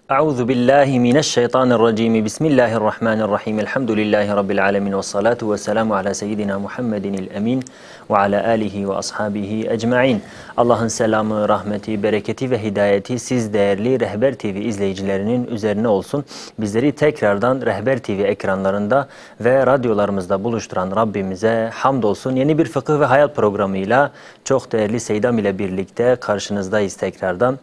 Euzu billahi mineşşeytanirracim. Bismillahirrahmanirrahim. Elhamdülillahi rabbil alamin ve salatu vesselamü ala seyyidina Muhammedinil emin ve ala alihi ve ashabihi ecmaîn. Allah'ın selamı, rahmeti, bereketi ve hidayeti siz değerli Rehber TV izleyicilerinin üzerine olsun. Bizleri tekrardan Rehber TV ekranlarında ve radyolarımızda buluşturan Rabbimize hamdolsun. Yeni bir fıkıh ve hayat programıyla çok değerli Seydam ile birlikte karşınızdayız tekrardan.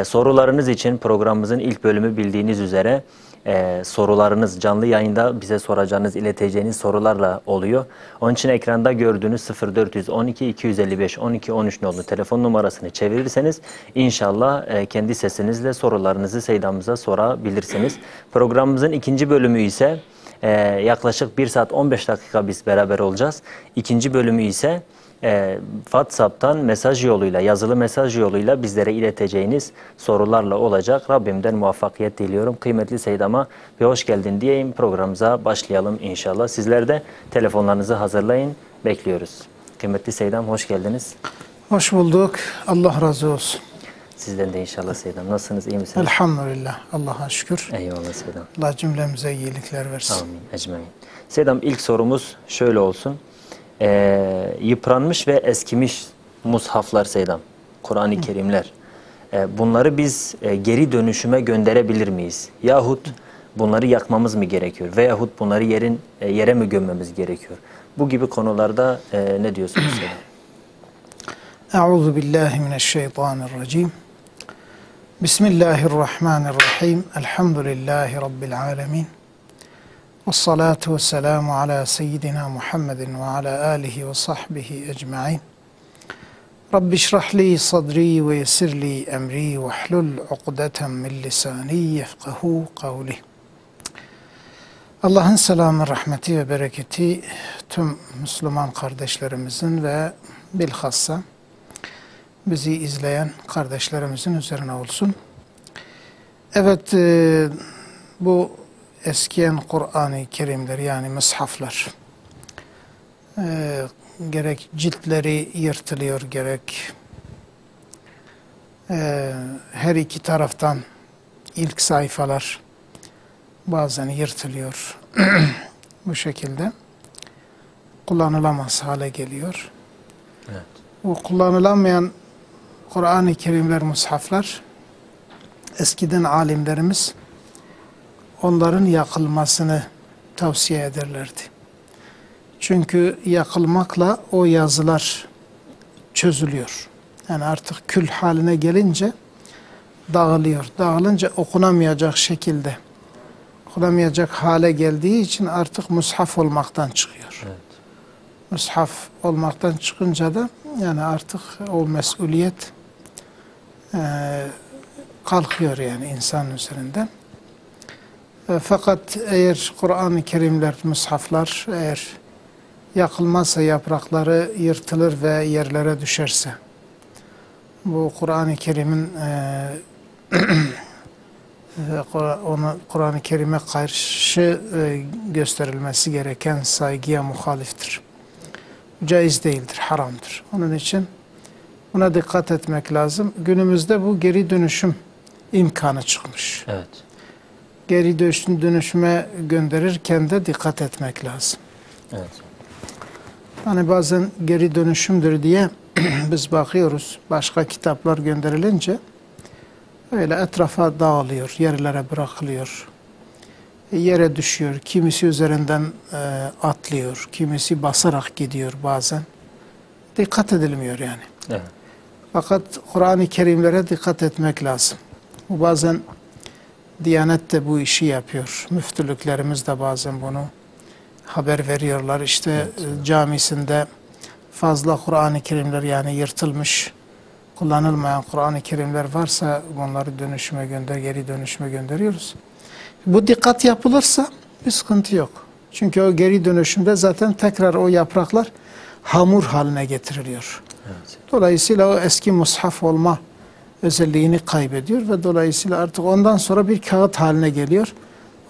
Sorularınız için programımızın ilk bölümü bildiğiniz üzere sorularınız canlı yayında bize soracağınız, ileteceğiniz sorularla oluyor. Onun için ekranda gördüğünüz 0412 255 12 13 nolu telefon numarasını çevirirseniz inşallah kendi sesinizle sorularınızı Seydam'ıza sorabilirsiniz. Programımızın ikinci bölümü ise yaklaşık 1 saat 15 dakika biz beraber olacağız. İkinci bölümü ise WhatsApp'tan mesaj yoluyla, yazılı mesaj yoluyla bizlere ileteceğiniz sorularla olacak. Rabbimden muvaffakiyet diliyorum. Kıymetli Seydam'a bir hoş geldin diyeyim. Programımıza başlayalım inşallah. Sizler de telefonlarınızı hazırlayın. Bekliyoruz. Kıymetli Seydam hoş geldiniz. Hoş bulduk. Allah razı olsun. Sizden de inşallah Seydam. Nasılsınız? İyi misiniz? Elhamdülillah. Allah'a şükür. Eyvallah Seydam. Allah cümlemize iyilikler versin. Amin. Ecmaîn. Seydam ilk sorumuz şöyle olsun. Yıpranmış ve eskimiş mushaflar Seydam, Kur'an-ı Kerimler. Bunları biz geri dönüşüme gönderebilir miyiz? Yahut bunları yakmamız mı gerekiyor? Veyahut bunları yere mi gömmemiz gerekiyor? Bu gibi konularda ne diyorsunuz Seydam? Euzu billahi mineşşeytanirracim. Bismillahirrahmanirrahim. Elhamdülillahi rabbil alamin. Vessalatu vesselamu ala seyyidina Muhammedin ve ala alihi ve sahbihi ecma'in. Rabbi şrahli sadri ve yessirli emri ve hlul uqdeten min lisani yefkahu kavli. Allah'ın selamı, rahmeti ve bereketi tüm Müslüman kardeşlerimizin ve bilhassa bizi izleyen kardeşlerimizin üzerine olsun. Evet, bu eskiyen Kur'an-ı Kerimler yani mushaflar gerek ciltleri yırtılıyor gerek her iki taraftan ilk sayfalar bazen yırtılıyor. Bu şekilde kullanılamaz hale geliyor. Evet. Bu kullanılamayan Kur'an-ı Kerimler, mushaflar eskiden alimlerimiz onların yakılmasını tavsiye ederlerdi. Çünkü yakılmakla o yazılar çözülüyor. Yani artık kül haline gelince dağılıyor. Dağılınca okunamayacak şekilde, okunamayacak hale geldiği için artık mushaf olmaktan çıkıyor. Evet. Mushaf olmaktan çıkınca da yani artık o mesuliyet kalkıyor yani insanın üzerinden. Fakat eğer Kur'an-ı Kerimler, mushaflar eğer yakılmazsa, yaprakları yırtılır ve yerlere düşerse, bu Kur'an-ı Kerim'in Kur'an-ı Kerim'e karşı gösterilmesi gereken saygıya muhaliftir. Caiz değildir, haramdır. Onun için buna dikkat etmek lazım. Günümüzde bu geri dönüşüm imkanı çıkmış. Evet. Geri dönüşüme gönderirken de dikkat etmek lazım. Evet. Hani bazen geri dönüşümdür diye biz bakıyoruz, başka kitaplar gönderilince öyle etrafa dağılıyor, yerlere bırakılıyor. Yere düşüyor, kimisi üzerinden atlıyor, kimisi basarak gidiyor bazen. Dikkat edilmiyor yani. Evet. Fakat Kur'an-ı Kerimlere dikkat etmek lazım. Bu bazen Diyanet de bu işi yapıyor. Müftülüklerimiz de bazen bunu haber veriyorlar. İşte evet, camisinde fazla Kur'an-ı Kerimler yani yırtılmış, kullanılmayan Kur'an-ı Kerimler varsa bunları geri dönüşüme gönderiyoruz. Bu dikkat yapılırsa bir sıkıntı yok. Çünkü o geri dönüşümde zaten tekrar o yapraklar hamur haline getiriliyor. Evet. Dolayısıyla o eski mushaf olma özelliğini kaybediyor ve dolayısıyla artık ondan sonra bir kağıt haline geliyor.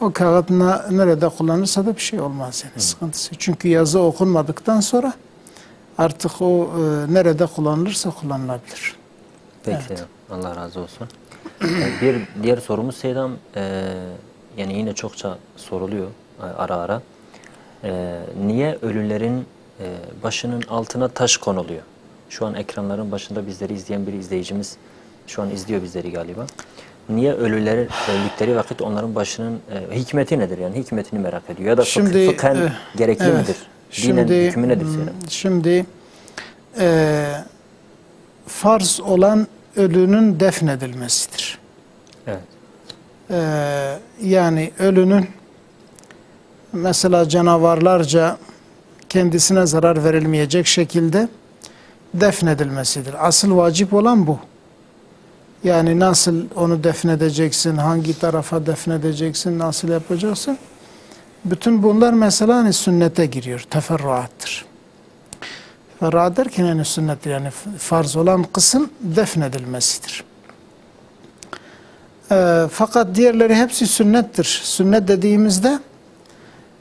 O kağıt nerede kullanırsa da bir şey olmaz yani, sıkıntısı. Çünkü yazı okunmadıktan sonra artık o nerede kullanılırsa kullanılabilir. Peki, evet. Allah razı olsun. Bir diğer sorumuz Seydam, yani yine çokça soruluyor ara ara. Niye ölülerin başının altına taş konuluyor? Şu an ekranların başında bizleri izleyen bir izleyicimiz şu an izliyor bizleri galiba. Niye öldükleri vakit onların başının hikmeti nedir? Yani hikmetini merak ediyor. Ya da fıkhen gerekli midir? Dinen hükmü nedir Seydam? Şimdi farz olan ölünün defnedilmesidir. Evet. Yani ölünün mesela canavarlarca kendisine zarar verilmeyecek şekilde defnedilmesidir. Asıl vacip olan bu. Yani nasıl onu defnedeceksin, hangi tarafa defnedeceksin, nasıl yapacaksın? Bütün bunlar mesela hani sünnete giriyor, teferruattır. Teferruat derken yani sünnettir, yani farz olan kısım defnedilmesidir. Fakat diğerleri hepsi sünnettir. Sünnet dediğimizde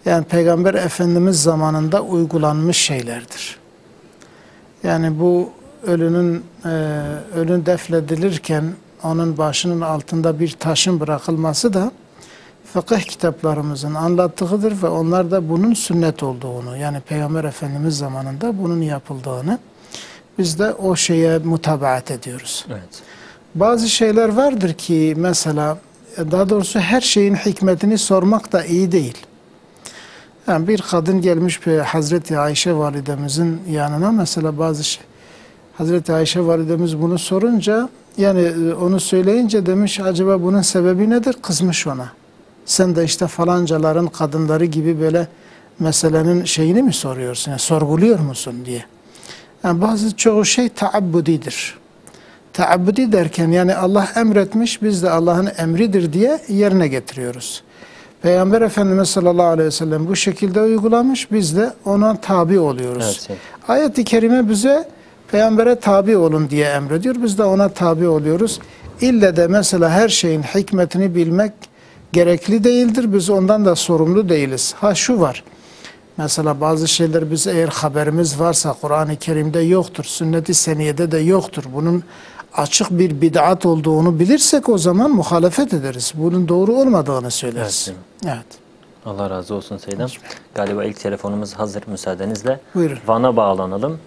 yani Peygamber Efendimiz zamanında uygulanmış şeylerdir. Yani bu ölü defnedilirken onun başının altında bir taşın bırakılması da fıkıh kitaplarımızın anlattığıdır ve onlar da bunun sünnet olduğunu, yani Peygamber Efendimiz zamanında bunun yapıldığını biz de o şeye mutabaat ediyoruz. Evet. Bazı şeyler vardır ki mesela, daha doğrusu her şeyin hikmetini sormak da iyi değil. Yani bir kadın gelmiş Hazreti Ayşe validemizin yanına, mesela Hazreti Ayşe validemiz bunu sorunca, yani onu söyleyince demiş acaba bunun sebebi nedir? Kızmış ona. Sen de işte falancaların kadınları gibi böyle meselenin şeyini mi soruyorsun? Yani sorguluyor musun diye. Yani çoğu şey taabbudidir. Taabbudi derken yani Allah emretmiş, biz de Allah'ın emridir diye yerine getiriyoruz. Peygamber Efendimiz sallallahu aleyhi ve sellem bu şekilde uygulamış, biz de ona tabi oluyoruz. Evet. Ayet-i kerime bize Peygamber'e tabi olun diye emrediyor, biz de ona tabi oluyoruz. İlle de mesela her şeyin hikmetini bilmek gerekli değildir, biz ondan da sorumlu değiliz. Ha şu var, mesela bazı şeyler biz eğer haberimiz varsa Kur'an-ı Kerim'de yoktur, sünnet-i seniyede de yoktur, bunun açık bir bid'at olduğunu bilirsek o zaman muhalefet ederiz. Bunun doğru olmadığını söyleriz. Evet. Allah razı olsun Seydam. Galiba ilk telefonumuz hazır, müsaadenizle. Buyurun. Van'a bağlanalım.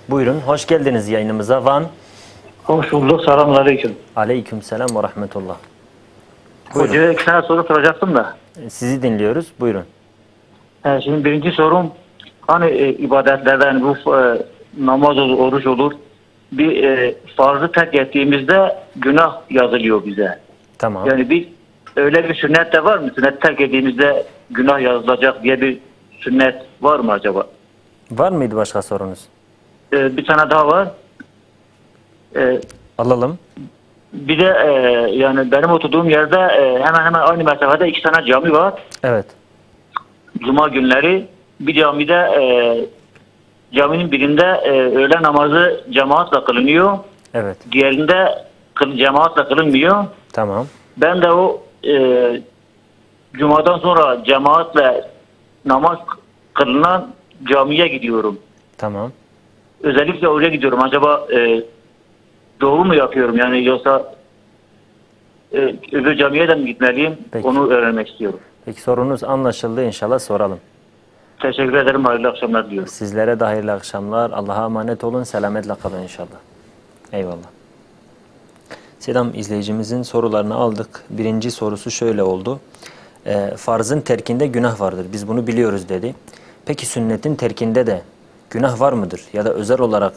Buyurun, hoş geldiniz yayınımıza Van. Hoş bulduk, selamünaleyküm. Aleykümselam ve rahmetullah. Hocaya 2 tane soru soracaktım da. Sizi dinliyoruz, buyurun. Şimdi birinci sorum, hani ibadetlerden bu namaz olur, oruç olur. Bir farzı terk ettiğimizde günah yazılıyor bize. Tamam. Yani öyle bir sünnet de var mı? Sünnet terk ettiğimizde günah yazılacak diye bir sünnet var mı acaba? Var mıydı başka sorunuz? Bir tane daha var. Alalım. Bir de yani benim oturduğum yerde hemen hemen aynı mesafede 2 tane cami var. Evet. Cuma günleri bir camide caminin birinde öğle namazı cemaatle kılınıyor. Evet. Diğerinde cemaatle kılınmıyor. Tamam. Ben de o cumadan sonra cemaatle namaz kılınan camiye gidiyorum. Tamam. Özellikle oraya gidiyorum. Acaba doğru mu yapıyorum? Yani yoksa öbür camiye de mi gitmeliyim? Peki. Onu öğrenmek istiyorum. Peki, sorunuz anlaşıldı, inşallah soralım. Teşekkür ederim. Hayırlı akşamlar diliyorum. Sizlere de hayırlı akşamlar. Allah'a emanet olun. Selametle kalın inşallah. Eyvallah. Selam, izleyicimizin sorularını aldık. Birinci sorusu şöyle oldu. Farzın terkinde günah vardır. Biz bunu biliyoruz dedi. Peki sünnetin terkinde de günah var mıdır? Ya da özel olarak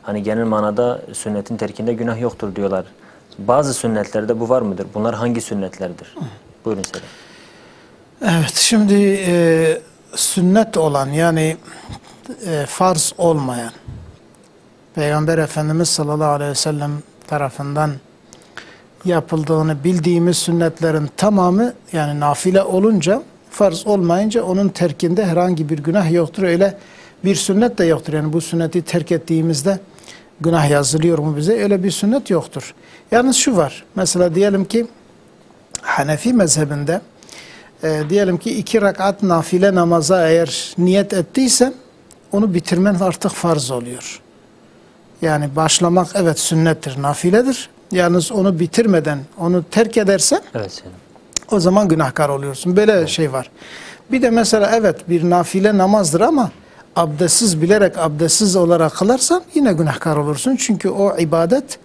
hani genel manada sünnetin terkinde günah yoktur diyorlar. Bazı sünnetlerde bu var mıdır? Bunlar hangi sünnetlerdir? Buyurun Selam. Evet, şimdi sünnet olan yani farz olmayan Peygamber Efendimiz sallallahu aleyhi ve sellem tarafından yapıldığını bildiğimiz sünnetlerin tamamı yani nafile olunca, farz olmayınca onun terkinde herhangi bir günah yoktur. Öyle bir sünnet de yoktur. Yani bu sünneti terk ettiğimizde günah yazılıyor mu bize? Öyle bir sünnet yoktur. Yalnız şu var. Mesela diyelim ki Hanefi mezhebinde diyelim ki 2 rekat nafile namaza eğer niyet ettiysen onu bitirmen artık farz oluyor. Yani başlamak evet sünnettir, nafiledir. yalnız onu bitirmeden onu terk edersen Evet Seyyidem. o zaman günahkar oluyorsun. Böyle şey var. Bir de mesela evet bir nafile namazdır ama abdestsiz bilerek abdestsiz olarak kılarsan yine günahkar olursun. Çünkü o ibadet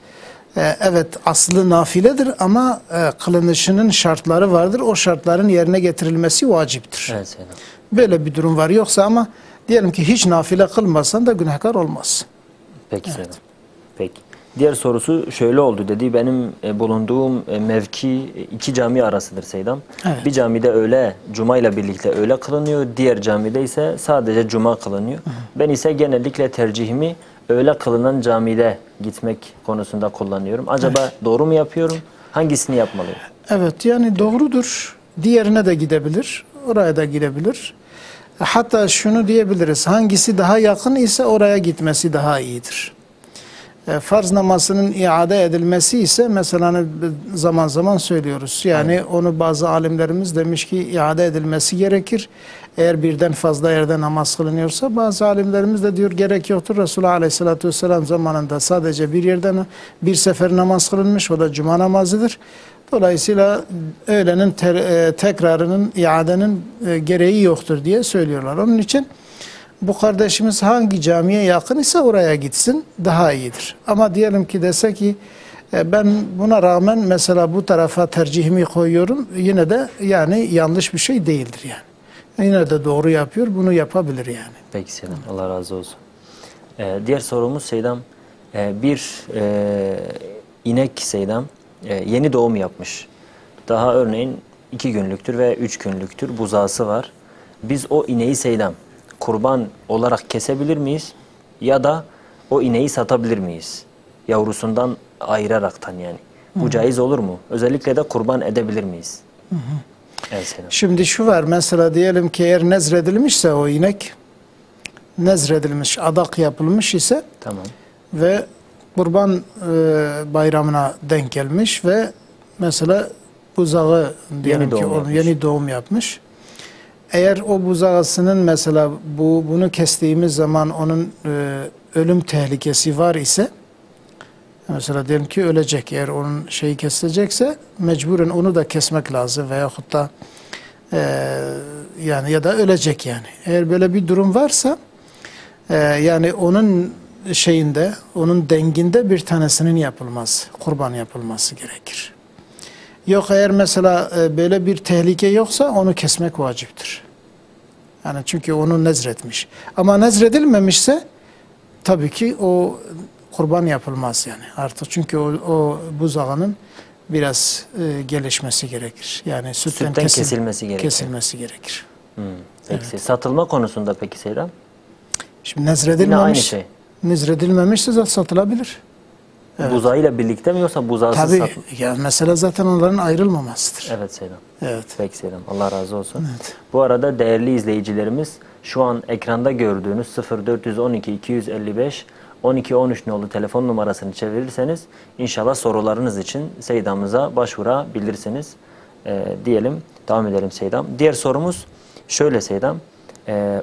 evet aslı nafiledir ama kılınışının şartları vardır. O şartların yerine getirilmesi vaciptir. Evet Seyyidem. Böyle bir durum var. Yoksa ama diyelim ki hiç nafile kılmasan da günahkar olmaz. Peki Seyyidem. Peki. Diğer sorusu şöyle oldu dedi. Benim bulunduğum mevki iki cami arasıdır Seyyidem. Evet. Bir camide öğle, cuma ile birlikte öğle kılınıyor. Diğer camide ise sadece cuma kılınıyor. Ben ise genellikle tercihimi öğle kılınan camide gitmek konusunda kullanıyorum. Acaba doğru mu yapıyorum? Hangisini yapmalıyım? Evet yani doğrudur. Diğerine de gidebilir. Oraya da gidebilir. Hatta şunu diyebiliriz. Hangisi daha yakın ise oraya gitmesi daha iyidir. Farz namazının iade edilmesi ise mesela hani zaman zaman söylüyoruz. Yani onu bazı alimlerimiz demiş ki iade edilmesi gerekir. Eğer birden fazla yerde namaz kılınıyorsa bazı alimlerimiz de diyor gerek yoktur. Resulullah Aleyhisselatü Vesselam zamanında sadece bir yerden bir sefer namaz kılınmış. O da cuma namazıdır. Dolayısıyla öğlenin tekrarının, iadenin gereği yoktur diye söylüyorlar. Onun için bu kardeşimiz hangi camiye yakın ise oraya gitsin daha iyidir. Ama diyelim ki dese ki ben buna rağmen mesela bu tarafa tercihimi koyuyorum. Yine de yani yanlış bir şey değildir yani. Yine de doğru yapıyor. Bunu yapabilir yani. Peki Seyyidem. Allah razı olsun. Diğer sorumuz Seyyidem. Bir inek Seyyidem yeni doğum yapmış. Daha örneğin 2 günlüktür ve 3 günlüktür. Buzağısı var. Biz o ineği Seyyidem kurban olarak kesebilir miyiz? Ya da o ineği satabilir miyiz? Yavrusundan ayıraraktan yani. Bu caiz olur mu? Özellikle de kurban edebilir miyiz? Evet Seyyidem. Şimdi şu var mesela diyelim ki eğer nezredilmişse o inek nezredilmiş, adak yapılmış ise Tamam. ve kurban bayramına denk gelmiş ve mesela buzağı diyelim ki yeni doğum yapmış. Eğer o buzağısının mesela bunu kestiğimiz zaman onun ölüm tehlikesi var ise mesela diyelim ki ölecek. Eğer onun şeyi kesilecekse mecburen onu da kesmek lazım veyahut da yani ya da ölecek yani. Eğer böyle bir durum varsa yani onun şeyinde, onun denginde bir tanesinin yapılması, kurban yapılması gerekir. Yok eğer mesela böyle bir tehlike yoksa onu kesmek vaciptir. Yani çünkü onu nezretmiş. Ama nezredilmemişse tabii ki o kurban yapılmaz yani artık. Çünkü o buzağının biraz gelişmesi gerekir. Yani sütten kesilmesi gerekir. Kesilmesi gerekir. Peki satılma konusunda peki Seyyidem? Şimdi nezredilmemiş. Aynı şey. Nezredilmemişse zaten satılabilir. Evet. Buzağıyla birlikte mi yoksa buzağısız tabii ya mesela zaten onların ayrılmamasıdır. Evet Seyyidem. Evet. Peki Seyyidem. Allah razı olsun. Evet. Bu arada değerli izleyicilerimiz şu an ekranda gördüğünüz 0412 255 1213 nolu telefon numarasını çevirirseniz inşallah sorularınız için Seyyidem'imize başvurabilirsiniz. Diyelim. Devam edelim Seyyidem. Diğer sorumuz şöyle Seyyidem.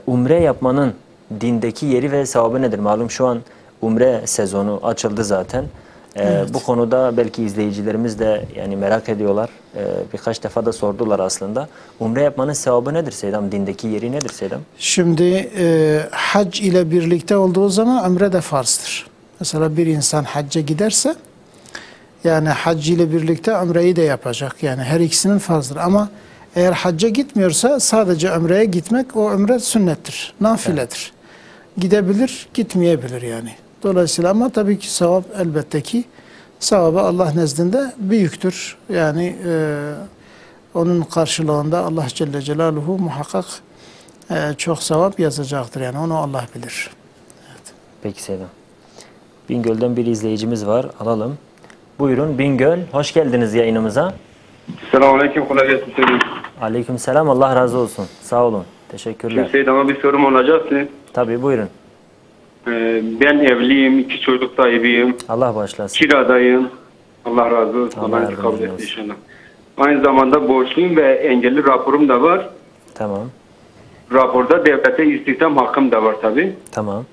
Umre yapmanın dindeki yeri ve sevabı nedir? Malum şu an umre sezonu açıldı zaten. Evet. Bu konuda belki izleyicilerimiz de yani merak ediyorlar. Birkaç defa da sordular aslında. Umre yapmanın sevabı nedir Seyyidem? Dindeki yeri nedir Seyyidem? Şimdi hac ile birlikte olduğu zaman umre de farzdır. Mesela bir insan hacca giderse yani hac ile birlikte umreyi de yapacak. Yani her ikisinin farzdır. Ama eğer hacca gitmiyorsa sadece umreye gitmek o umre sünnettir. Nafiledir. Evet. Gidebilir, gitmeyebilir yani. Dolayısıyla ama tabii ki sevap elbette ki sevabı Allah nezdinde büyüktür. Yani onun karşılığında Allah Celle Celaluhu muhakkak çok sevap yazacaktır. Yani onu Allah bilir. Evet. Peki Seyyidem. Bingöl'den bir izleyicimiz var. Alalım. Buyurun Bingöl. Hoş geldiniz yayınımıza. Selamünaleyküm. Kolay gelsin. Aleykümselam. Allah razı olsun. Sağ olun. Teşekkürler. Seyyidem'e bir sorum olacaktı. Tabii buyurun. Ben evliyim. 2 çocuk sahibiyim. Allah bağışlasın. Kiradayım. Allah razı olsun. Allah kabul etsin inşallah. Aynı zamanda borçluyum ve engelli raporum da var. Tamam. Raporda devlete istihdam hakkım da var tabii. Tamam.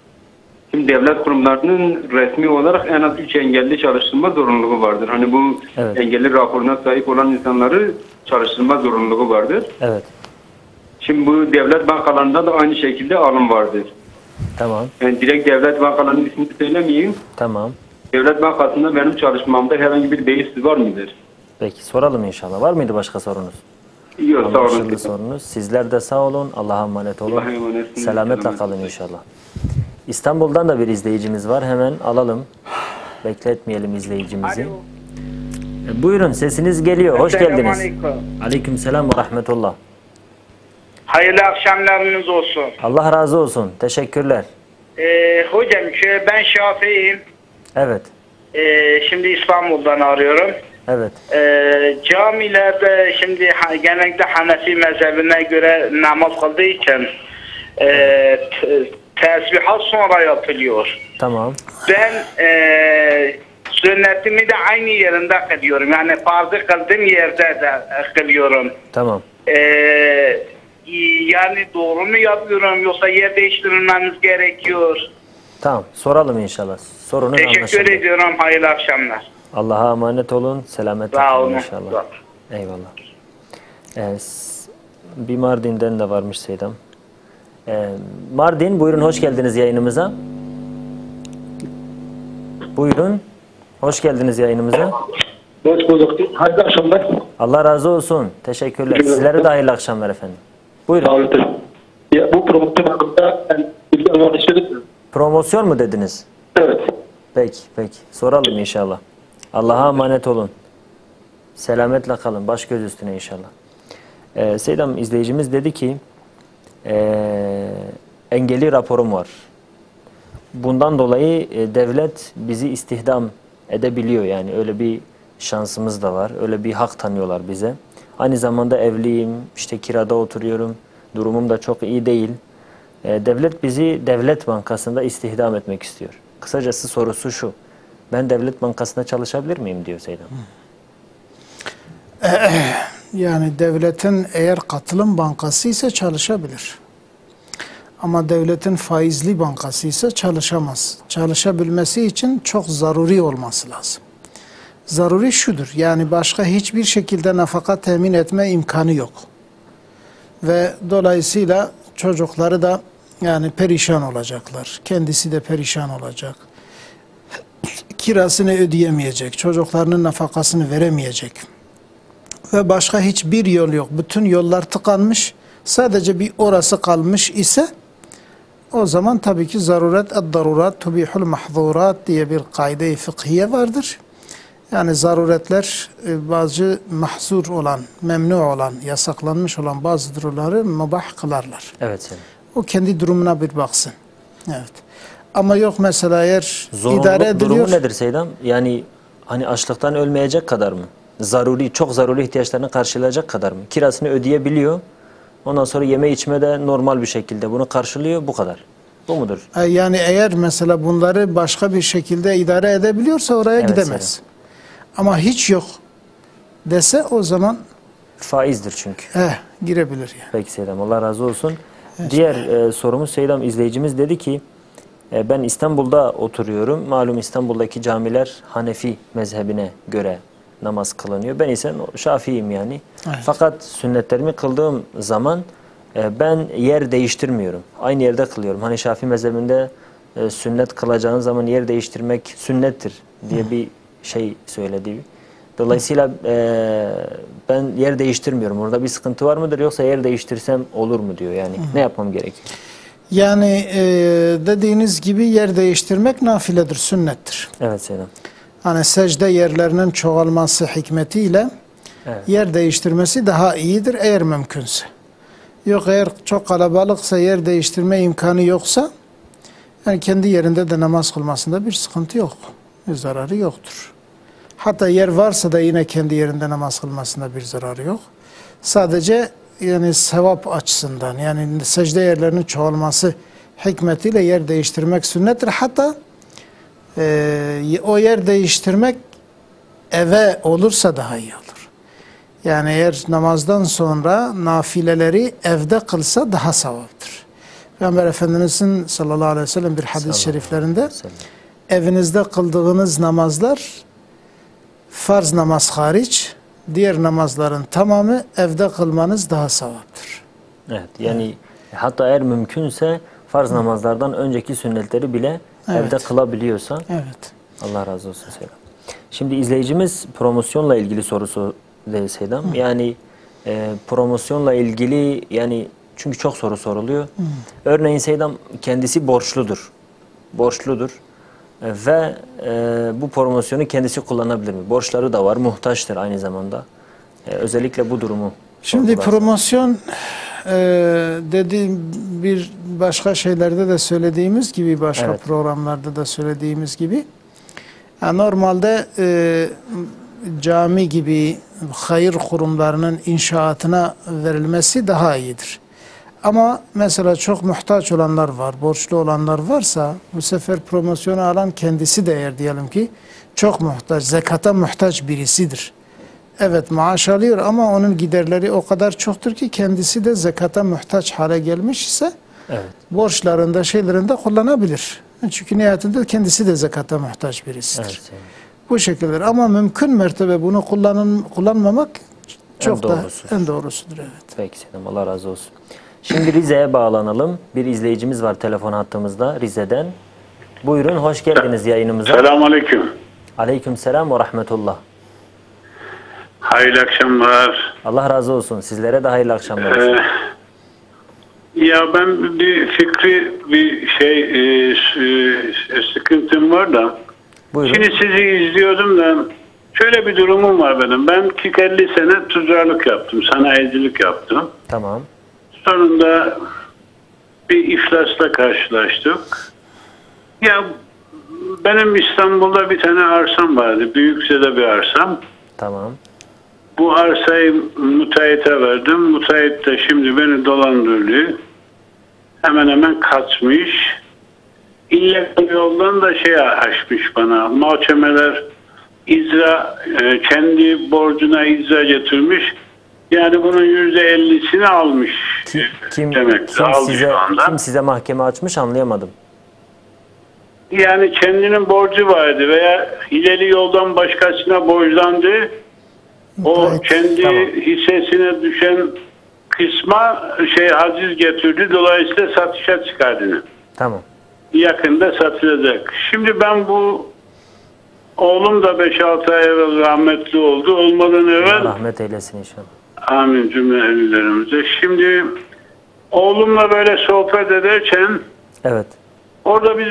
Şimdi devlet kurumlarının resmi olarak en az 3 engelli çalıştırma zorunluluğu vardır. Hani bu Evet. engelli raporuna sahip olan insanları çalıştırma zorunluluğu vardır. Evet. Şimdi bu devlet bankalarında da aynı şekilde alım vardır. Tamam. Yani direkt devlet bankalarının ismini söylemeyeyim. Tamam. Devlet bankasında benim çalışmamda herhangi bir beis var mıdır? Peki soralım inşallah. Var mıydı başka sorunuz? Yok, sağ olun. Anlaşıldı sorunuz. Sizler de sağ olun. Allah'a emanet olun. Allah'a emanetsiniz. Selametle Selamet. kalın inşallah. İstanbul'dan da bir izleyicimiz var. Hemen alalım. Bekletmeyelim izleyicimizi. Alo. Buyurun sesiniz geliyor. Hoş geldiniz. Selamünaleyküm. Aleykümselam ve rahmetullah. Hayırlı akşamlarınız olsun. Allah razı olsun. Teşekkürler. Hocam ben Şafii'yim. Evet. Şimdi İstanbul'dan arıyorum. Evet. Camilerde şimdi genellikle Hanefi mezhebine göre namaz kıldığı için tesbihat sonra yapılıyor. Tamam. Ben sünnetimi de aynı yerinde kılıyorum. Yani farzı kıldığım yerde de kılıyorum. Tamam. Yani doğru mu yapıyorum yoksa yer değiştirmemiz gerekiyor? Tamam. Soralım inşallah. Sorunuz Teşekkür anlaşıldı. ediyorum. Hayırlı akşamlar. Allah'a emanet olun. Selametle Sağ kalın olun. inşallah. Sağ olun. Eyvallah. Bir Mardin'den de varmış Seydam. Mardin, buyurun hoş geldiniz yayınımıza. Buyurun. Hoş geldiniz yayınımıza. Hoş bulduk. Hayırlı akşamlar. Allah razı olsun. Teşekkürler. Sizlere de hayırlı akşamlar efendim. Buyurun. Sağ olun. Ya, bu promosyon hakkında ben bilgi almak istedim. Promosyon mu dediniz? Evet. Peki, peki. Soralım inşallah. Allah'a emanet olun. Selametle kalın. Baş göz üstüne inşallah. Seydam izleyicimiz dedi ki engelli raporum var. Bundan dolayı devlet bizi istihdam edebiliyor. Yani öyle bir şansımız da var. Öyle bir hak tanıyorlar bize. Aynı zamanda evliyim. İşte kirada oturuyorum. Durumum da çok iyi değil. Devlet bizi devlet bankasında istihdam etmek istiyor. Kısacası sorusu şu. Ben devlet bankasında çalışabilir miyim diyor Seydam. Yani devletin eğer katılım bankası ise çalışabilir. Ama devletin faizli bankası ise çalışamaz. Çalışabilmesi için çok zaruri olması lazım. Zaruri şudur, yani başka hiçbir şekilde nafaka temin etme imkanı yok. Ve dolayısıyla çocukları da yani perişan olacaklar. Kendisi de perişan olacak. Kirasını ödeyemeyecek, çocuklarının nafakasını veremeyecek. Ve başka hiçbir yol yok. Bütün yollar tıkanmış. Sadece bir orası kalmış ise o zaman tabii ki zaruret tubihul mahzurat diye bir kaide-i fıkhiye vardır. Yani zaruretler bazı mahzur olan, memnu olan, yasaklanmış olan bazı durumları mübah kılarlar. Evet Seydam. O kendi durumuna bir baksın. Evet. Ama yok mesela eğer idare Zorunluluk ediliyor. durumu nedir Seydam? Yani hani açlıktan ölmeyecek kadar mı? Zaruri, çok zaruri ihtiyaçlarını karşılayacak kadar mı? Kirasını ödeyebiliyor. Ondan sonra yeme içme de normal bir şekilde bunu karşılıyor. Bu kadar. Bu mudur? Yani eğer mesela bunları başka bir şekilde idare edebiliyorsa oraya Evet, gidemez. Ama hiç yok dese o zaman Faizdir çünkü. girebilir yani. Peki Seydam, Allah razı olsun. Diğer sorumuz Seydam izleyicimiz dedi ki ben İstanbul'da oturuyorum. Malum İstanbul'daki camiler Hanefi mezhebine göre namaz kılınıyor. Ben ise Şafiiyim yani. Evet. Fakat sünnetlerimi kıldığım zaman ben yer değiştirmiyorum. Aynı yerde kılıyorum. Hani Şafii mezhebinde sünnet kılacağın zaman yer değiştirmek sünnettir diye bir şey söyledi. Dolayısıyla ben yer değiştirmiyorum. Orada bir sıkıntı var mıdır yoksa yer değiştirsem olur mu diyor. Yani ne yapmam gerekiyor? Yani dediğiniz gibi yer değiştirmek nafiledir, sünnettir. Evet Seydam. Hani secde yerlerinin çoğalması hikmetiyle yer değiştirmesi daha iyidir eğer mümkünse. Yok eğer çok kalabalıksa yer değiştirme imkanı yoksa yani kendi yerinde de namaz kılmasında bir sıkıntı yok. Bir zararı yoktur. Hatta yer varsa da yine kendi yerinde namaz kılmasında bir zararı yok. Sadece yani sevap açısından yani secde yerlerinin çoğalması hikmetiyle yer değiştirmek sünnettir. Hatta o yer değiştirmek eve olursa daha iyi olur. Yani eğer namazdan sonra nafileleri evde kılsa daha sevaptır. Peygamber Efendimiz'in sallallahu aleyhi ve sellem bir hadis-i şeriflerinde evinizde kıldığınız namazlar farz namaz hariç diğer namazların tamamı evde kılmanız daha sevaptır. Evet, yani hatta eğer mümkünse farz namazlardan önceki sünnetleri bile evde kılabiliyorsa Allah razı olsun Seydam. Şimdi izleyicimiz promosyonla ilgili sorusu değil Seydam. Yani promosyonla ilgili yani çünkü çok soru soruluyor. Örneğin Seydam kendisi borçludur. Ve bu promosyonu kendisi kullanabilir mi? Borçları da var, muhtaçtır aynı zamanda. Özellikle bu durumu. Şimdi promosyon dediğim bir başka şeylerde de söylediğimiz gibi, başka programlarda da söylediğimiz gibi normalde cami gibi hayır kurumlarının inşaatına verilmesi daha iyidir. Ama mesela çok muhtaç olanlar var, borçlu olanlar varsa bu sefer promosyonu alan kendisi de eğer diyelim ki çok muhtaç, zekata muhtaç birisidir. Evet maaş alıyor ama onun giderleri o kadar çoktur ki kendisi de zekata muhtaç hale gelmiş ise borçlarında şeylerinde kullanabilir. Çünkü nihayetinde kendisi de zekata muhtaç birisidir. Bu şekilde ama mümkün mertebe bunu kullanmamak çok en doğrusudur. Peki Seydam, Allah razı olsun. Şimdi Rize'ye bağlanalım. Bir izleyicimiz var telefon hattımızda Rize'den. Buyurun, hoş geldiniz yayınımıza. Selamünaleyküm. Aleykümselam ve rahmetullah. Hayırlı akşamlar. Allah razı olsun. Sizlere de hayırlı akşamlar olsun. Ya ben bir fikri sıkıntım var da. Buyurun. Şimdi sizi izliyordum da şöyle bir durumum var benim. Ben 50 sene tüccarlık yaptım, sanayicilik yaptım. Tamam. Sonunda bir iflasla karşılaştık. Ya benim İstanbul'da bir tane arsam vardı. Büyükçe'de bir arsam. Tamam. Bu arsayı müteahhite verdim. Müteahhit de şimdi beni dolandırdı. Hemen hemen kaçmış. İllegal yoldan da açmış bana. Mahkemeler kendi borcuna icra getirmiş. Yani bunun %50'sini almış. Kim size mahkeme açmış anlayamadım. Yani kendinin borcu vardı veya hileli yoldan başkasına borçlandı. O kendi hissesine düşen kısma haciz getirdi. Dolayısıyla satışa çıkardı. Tamam. Yakında satılacak. Şimdi ben bu oğlum da 5-6 ay evvel rahmetli oldu. Olmadan evvel rahmet eylesin inşallah. Amin cümle evlilerimize. Şimdi oğlumla böyle sohbet ederken orada biz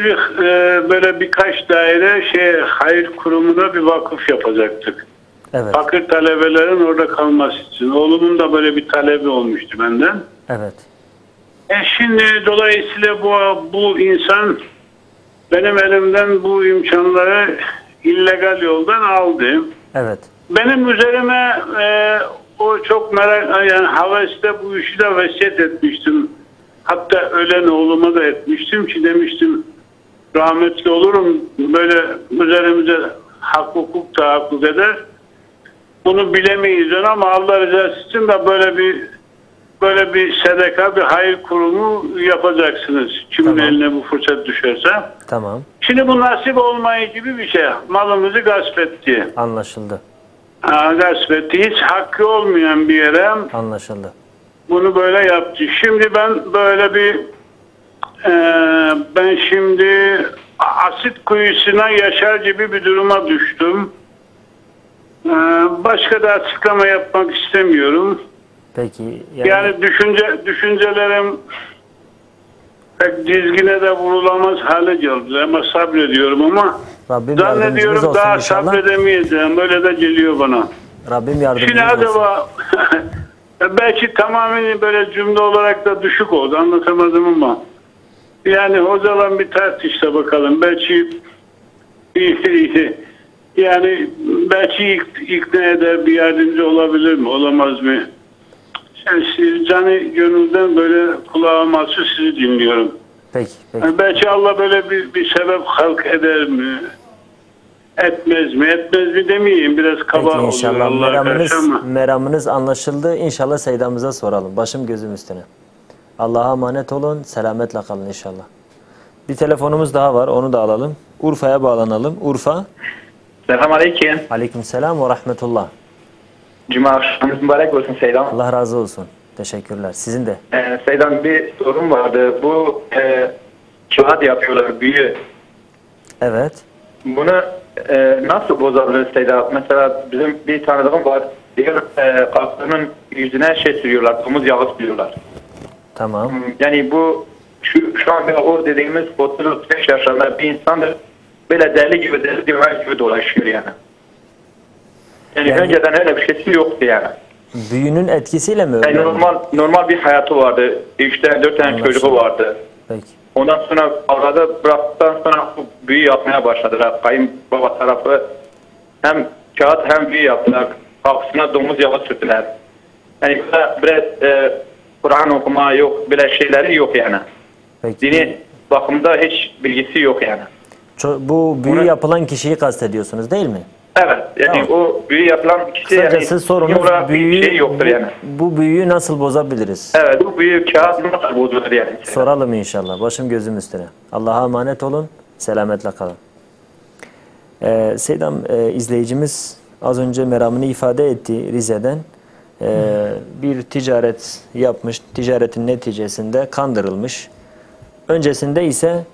böyle birkaç daire hayır kurumuna bir vakıf yapacaktık. Fakir talebelerin orada kalması için. Oğlumun da böyle bir talebi olmuştu benden. Şimdi dolayısıyla bu insan benim elimden bu imkanları illegal yoldan aldı. Benim üzerime o çok haveste bu işi de vesiyet etmiştim. Hatta ölen oğluma da etmiştim ki demiştim rahmetli olurum böyle üzerimize hak hukuk tahakkuk eder. Bunu bilemeyiz ama Allah rızası için de böyle bir sadaka, bir hayır kurumu yapacaksınız. Kimin eline bu fırsat düşerse. Tamam. Şimdi bu nasip olmayı gibi bir şey. Malımızı gasp etti. Anlaşıldı. Gasp etti. Hiç hakkı olmayan bir yere. Anlaşıldı. Bunu böyle yaptı. Şimdi ben böyle ben şimdi asit kuyusuna yaşar gibi bir duruma düştüm. Başka da açıklama yapmak istemiyorum. Peki. Yani düşüncelerim pek dizgine de vurulamaz hale geldi ama sabrediyorum ama Rabbim zannediyorum daha sabredemeyeceğim. Böyle de geliyor bana. Rabbim yardımcınız Şimdi acaba belki tamamen böyle cümle olarak da düşük oldu. Anlatamadım ama yani hocalan bir tartışsa bakalım. Belki yani belki ikna eder, bir yardımcı olabilir mi? Olamaz mı? Yani canı gönülden böyle kulağıma açıp sizi dinliyorum. Peki. Yani belki Allah böyle bir sebep halk eder mi? Etmez mi? Etmez mi demeyeyim. Biraz kaba Peki, inşallah. oluyor. Meramınız anlaşıldı. İnşallah Seydamıza soralım. Başım gözüm üstüne. Allah'a emanet olun. Selametle kalın inşallah. Bir telefonumuz daha var. Onu da alalım. Urfa'ya bağlanalım. Urfa. Selamünaleyküm. Aleykümselam ve rahmetullah. Cuma akşamınız mübarek olsun Seydam. Allah razı olsun. Teşekkürler. Sizin de. Seydam, bir sorum vardı. Bu kağıt yapıyorlar, büyü. Evet. Bunu nasıl bozabiliriz Seydam? Mesela bizim bir tanıdığım var. Diğer kalklarının yüzüne sürüyorlar. Domuz yağı sürüyorlar. Tamam. Yani bu şu an o dediğimiz 35 yaşlarında bir insandır. Böyle deli gibi dolaşıyor yani. Yani önceden öyle bir şeysi yoktu yani. Büyünün etkisiyle mi öyle? Yani normal bir hayatı vardı. 3 tane 4 tane çocuğu vardı. Peki. Ondan sonra avradı bıraktıktan sonra bu büyü yapmaya başladılar. Kayınbaba tarafı hem kağıt hem büyü yaptılar. Kapısına domuz yağı sürdüler. Yani biraz Kur'an okuma yok, böyle şeyleri yok yani. Peki. Dini bakımda hiç bilgisi yok yani. Bu büyü yapılan kişiyi kastediyorsunuz değil mi? Evet. Yani tamam. O büyü yapılan kişi kısacası sorunuz büyü, şey yoktur yani. Bu büyüyü nasıl bozabiliriz? Evet, bu büyü kağıt nasıl bozulur yani? Soralım inşallah. Başım gözüm üstüne. Allah'a emanet olun. Selametle kalın. Seydam izleyicimiz az önce meramını ifade etti Rize'den. Bir ticaret yapmış. Ticaretin neticesinde kandırılmış. Öncesinde ise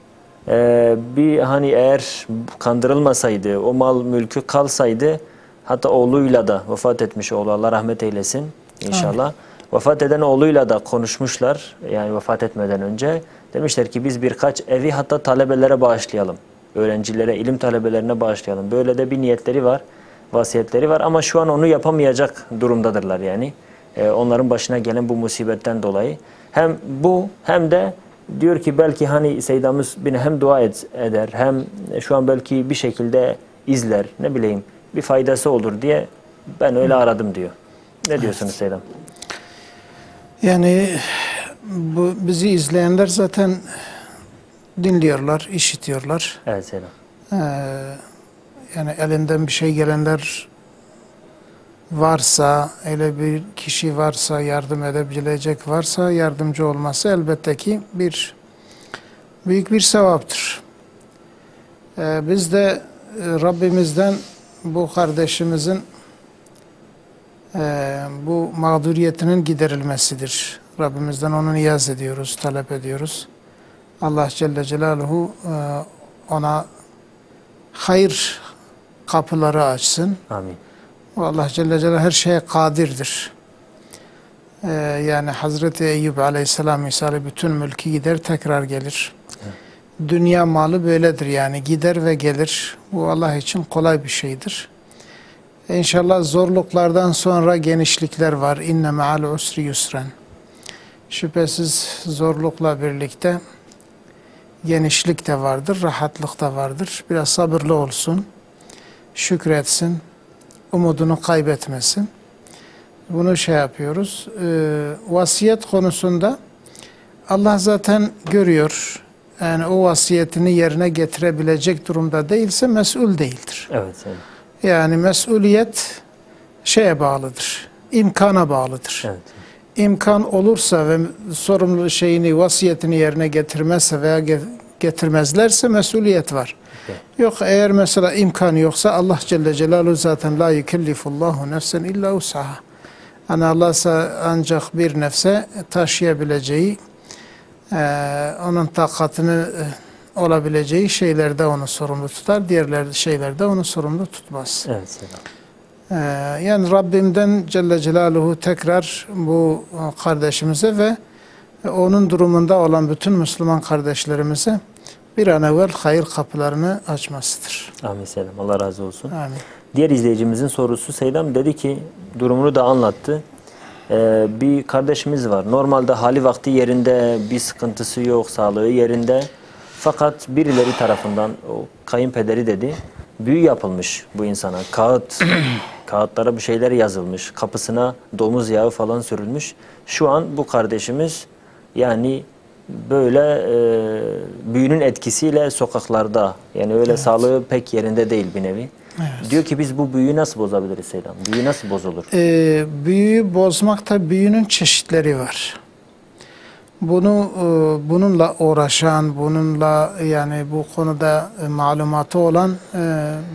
bir hani eğer kandırılmasaydı, o mal mülkü kalsaydı, hatta oğluyla da vefat etmiş oğlu, Allah rahmet eylesin inşallah. Amin. Vefat eden oğluyla da konuşmuşlar. Yani vefat etmeden önce demişler ki biz birkaç evi hatta talebelere bağışlayalım. Öğrencilere, ilim talebelerine bağışlayalım. Böyle de bir niyetleri var, vasiyetleri var ama şu an onu yapamayacak durumdadırlar yani. Onların başına gelen bu musibetten dolayı. Hem bu hem de diyor ki belki hani Seydamız beni hem dua eder hem şu an belki bir şekilde izler, ne bileyim bir faydası olur diye ben öyle aradım diyor. Ne diyorsunuz Seydam? Yani bu bizi izleyenler zaten dinliyorlar, işitiyorlar. Evet Seydam. Yani elinden bir şey gelenler varsa, öyle bir kişi varsa, yardım edebilecek varsa, yardımcı olması elbette ki büyük bir sevaptır. Biz de Rabbimizden bu kardeşimizin bu mağduriyetinin giderilmesidir. Rabbimizden onu niyaz ediyoruz, talep ediyoruz. Allah Celle Celaluhu ona hayır kapıları açsın. Amin. Allah Celle Celaluhu her şeye kadirdir. Yani Hazreti Eyyub Aleyhisselam misali bütün mülkü gider tekrar gelir. Evet. Dünya malı böyledir yani gider ve gelir. Bu Allah için kolay bir şeydir. İnşallah zorluklardan sonra genişlikler var. İnne me'al usri yusren. Şüphesiz zorlukla birlikte genişlik de vardır, rahatlık da vardır. Biraz sabırlı olsun, şükretsin, umudunu kaybetmesin. Bunu yapıyoruz. Vasiyet konusunda Allah zaten görüyor. Yani o vasiyetini yerine getirebilecek durumda değilse mesul değildir. Evet. Evet. Yani mesuliyet şeye bağlıdır, imkana bağlıdır. Evet. İmkan olursa ve sorumlu vasiyetini yerine getirmezse veya getirmezlerse mesuliyet var. Okay. Yok eğer mesela imkan yoksa Allah Celle Celaluhu zaten la yukellifullahu nefsen illa usaha. Yani Allah ancak bir nefse taşıyabileceği, onun takatını olabileceği şeylerde onu sorumlu tutar, diğer şeylerde onu sorumlu tutmaz. Evet. Yani Rabbimden Celle Celaluhu tekrar bu kardeşimize ve onun durumunda olan bütün Müslüman kardeşlerimize bir an evvel hayır kapılarını açmasıdır. Amin Selam. Allah razı olsun. Amin. Diğer izleyicimizin sorusu Seydam dedi ki durumunu da anlattı. Bir kardeşimiz var. Normalde hali vakti yerinde, bir sıkıntısı yok, sağlığı yerinde. Fakat birileri tarafından, o kayınpederi dedi, büyü yapılmış bu insana. Kağıtlara bir şeyler yazılmış. Kapısına domuz yağı falan sürülmüş. Şu an bu kardeşimiz yani böyle büyünün etkisiyle sokaklarda. Yani öyle evet. Sağlığı pek yerinde değil bir nevi. Evet. Diyor ki biz bu büyüyü nasıl bozabiliriz Seydam? Büyü nasıl bozulur? Büyüyü bozmakta büyünün çeşitleri var. bununla uğraşan, bununla yani bu konuda malumatı olan